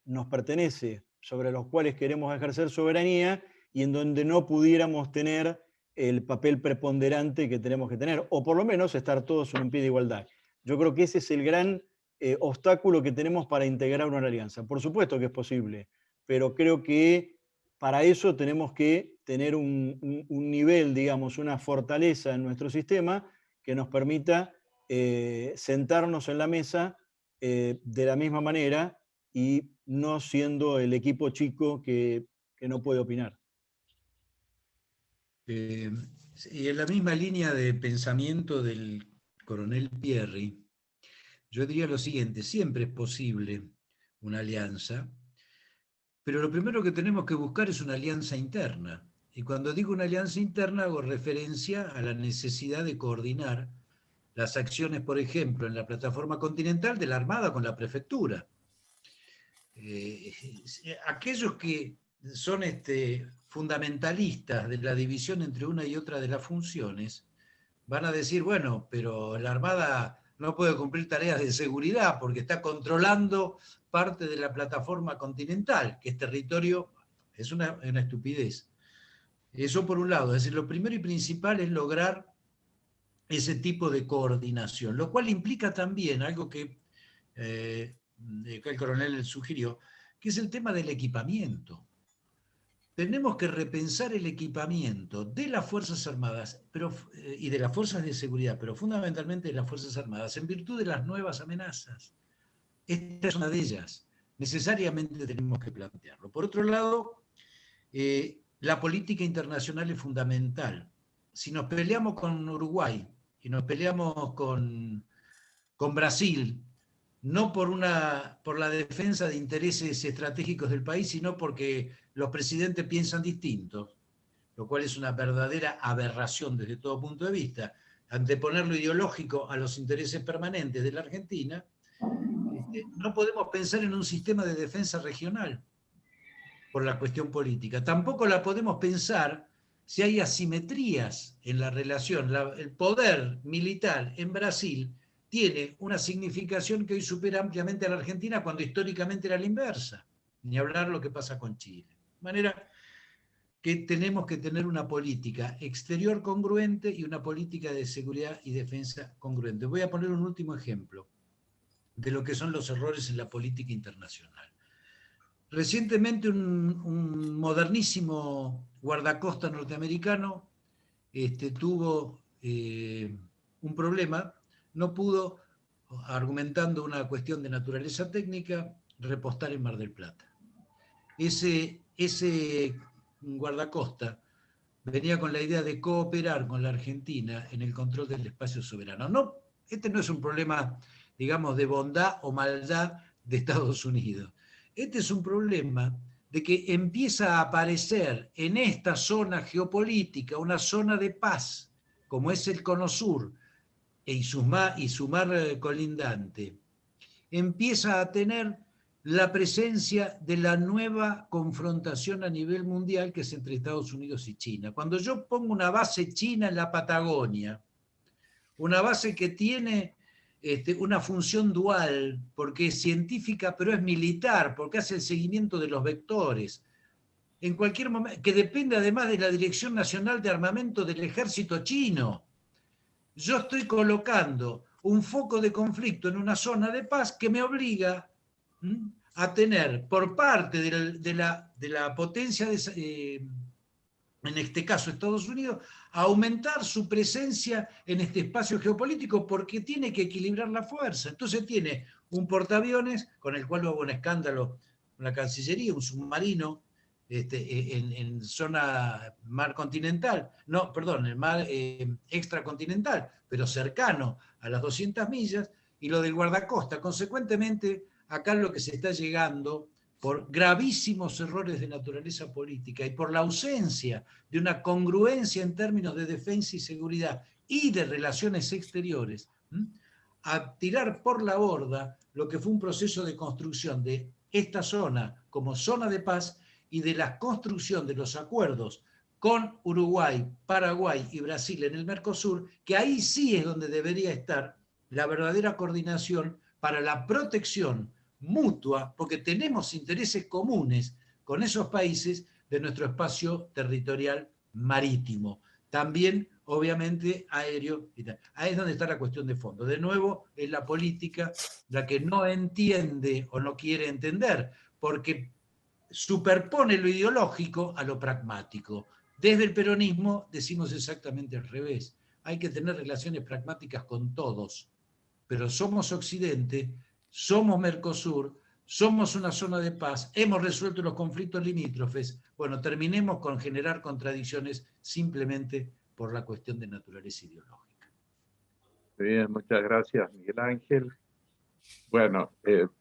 nos pertenece, sobre los cuales queremos ejercer soberanía, y en donde no pudiéramos tener el papel preponderante que tenemos que tener, o por lo menos estar todos en un pie de igualdad. Yo creo que ese es el gran obstáculo que tenemos para integrar una alianza. Por supuesto que es posible, pero creo que para eso tenemos que tener un nivel, digamos, una fortaleza en nuestro sistema que nos permita sentarnos en la mesa de la misma manera y no siendo el equipo chico que no puede opinar. Y en la misma línea de pensamiento del coronel Pierri, yo diría lo siguiente: siempre es posible una alianza, pero lo primero que tenemos que buscar es una alianza interna. Y cuando digo una alianza interna hago referencia a la necesidad de coordinar las acciones, por ejemplo, en la plataforma continental de la Armada con la prefectura. Aquellos que son fundamentalistas de la división entre una y otra de las funciones van a decir, bueno, pero la Armada no puede cumplir tareas de seguridad porque está controlando parte de la plataforma continental, que es territorio. Es una estupidez. Eso por un lado. Es decir, lo primero y principal es lograr ese tipo de coordinación, lo cual implica también algo que el coronel sugirió, que es el tema del equipamiento. Tenemos que repensar el equipamiento de las Fuerzas Armadas y de las Fuerzas de Seguridad, pero fundamentalmente de las Fuerzas Armadas, en virtud de las nuevas amenazas. Esta es una de ellas. Necesariamente tenemos que plantearlo. Por otro lado, la política internacional es fundamental. Si nos peleamos con Uruguay y nos peleamos con Brasil, no por la defensa de intereses estratégicos del país, sino porque los presidentes piensan distintos, lo cual es una verdadera aberración desde todo punto de vista. Anteponer lo ideológico a los intereses permanentes de la Argentina, no podemos pensar en un sistema de defensa regional por la cuestión política. Tampoco la podemos pensar si hay asimetrías en la relación. El poder militar en Brasil tiene una significación que hoy supera ampliamente a la Argentina, cuando históricamente era la inversa. Ni hablar lo que pasa con Chile. De manera que tenemos que tener una política exterior congruente y una política de seguridad y defensa congruente. Voy a poner un último ejemplo de lo que son los errores en la política internacional. Recientemente un modernísimo guardacosta norteamericano tuvo un problema. No pudo, argumentando una cuestión de naturaleza técnica, repostar en Mar del Plata. Ese guardacosta venía con la idea de cooperar con la Argentina en el control del espacio soberano. No, este no es un problema, digamos, de bondad o maldad de Estados Unidos. Este es un problema de que empieza a aparecer en esta zona geopolítica una zona de paz, como es el Cono Sur, y su mar colindante, empieza a tener la presencia de la nueva confrontación a nivel mundial, que es entre Estados Unidos y China. Cuando yo pongo una base china en la Patagonia, una base que tiene una función dual, porque es científica pero es militar, porque hace el seguimiento de los vectores, en cualquier momento, que depende además de la Dirección Nacional de Armamento del Ejército Chino. Yo estoy colocando un foco de conflicto en una zona de paz que me obliga a tener, por parte de la potencia, en este caso Estados Unidos, a aumentar su presencia en este espacio geopolítico, porque tiene que equilibrar la fuerza. Entonces tiene un portaaviones, con el cual hubo un escándalo con la Cancillería, un submarino en zona mar continental, no, perdón, el mar extracontinental, pero cercano a las 200 millas, y lo del guardacosta. Consecuentemente, acá lo que se está llegando, por gravísimos errores de naturaleza política y por la ausencia de una congruencia en términos de defensa y seguridad y de relaciones exteriores, a tirar por la borda lo que fue un proceso de construcción de esta zona como zona de paz y de la construcción de los acuerdos con Uruguay, Paraguay y Brasil en el Mercosur, que ahí sí es donde debería estar la verdadera coordinación para la protección mutua, porque tenemos intereses comunes con esos países de nuestro espacio territorial marítimo. También, obviamente, aéreo. Ahí es donde está la cuestión de fondo. De nuevo, es la política la que no entiende o no quiere entender, porque superpone lo ideológico a lo pragmático. Desde el peronismo decimos exactamente al revés. Hay que tener relaciones pragmáticas con todos, pero somos Occidente, somos Mercosur, somos una zona de paz, hemos resuelto los conflictos limítrofes. Bueno, terminemos con generar contradicciones simplemente por la cuestión de naturaleza ideológica. Muy bien, muchas gracias, Miguel Ángel. Bueno,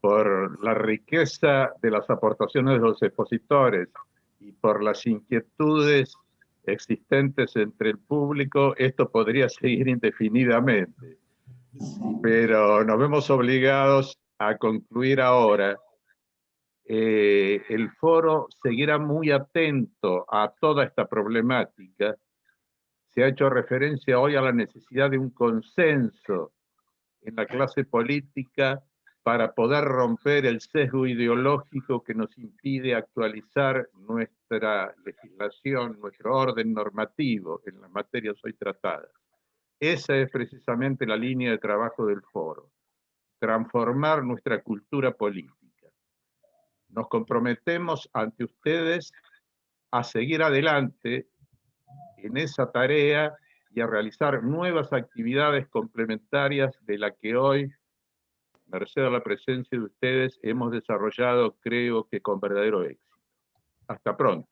por la riqueza de las aportaciones de los expositores y por las inquietudes existentes entre el público, esto podría seguir indefinidamente. Pero nos vemos obligados a concluir ahora. El foro seguirá muy atento a toda esta problemática. Se ha hecho referencia hoy a la necesidad de un consenso en la clase política para poder romper el sesgo ideológico que nos impide actualizar nuestra legislación, nuestro orden normativo en las materias hoy tratadas. Esa es precisamente la línea de trabajo del foro, transformar nuestra cultura política. Nos comprometemos ante ustedes a seguir adelante en esa tarea y a realizar nuevas actividades complementarias de la que hoy, merced a la presencia de ustedes, hemos desarrollado, creo que con verdadero éxito. Hasta pronto.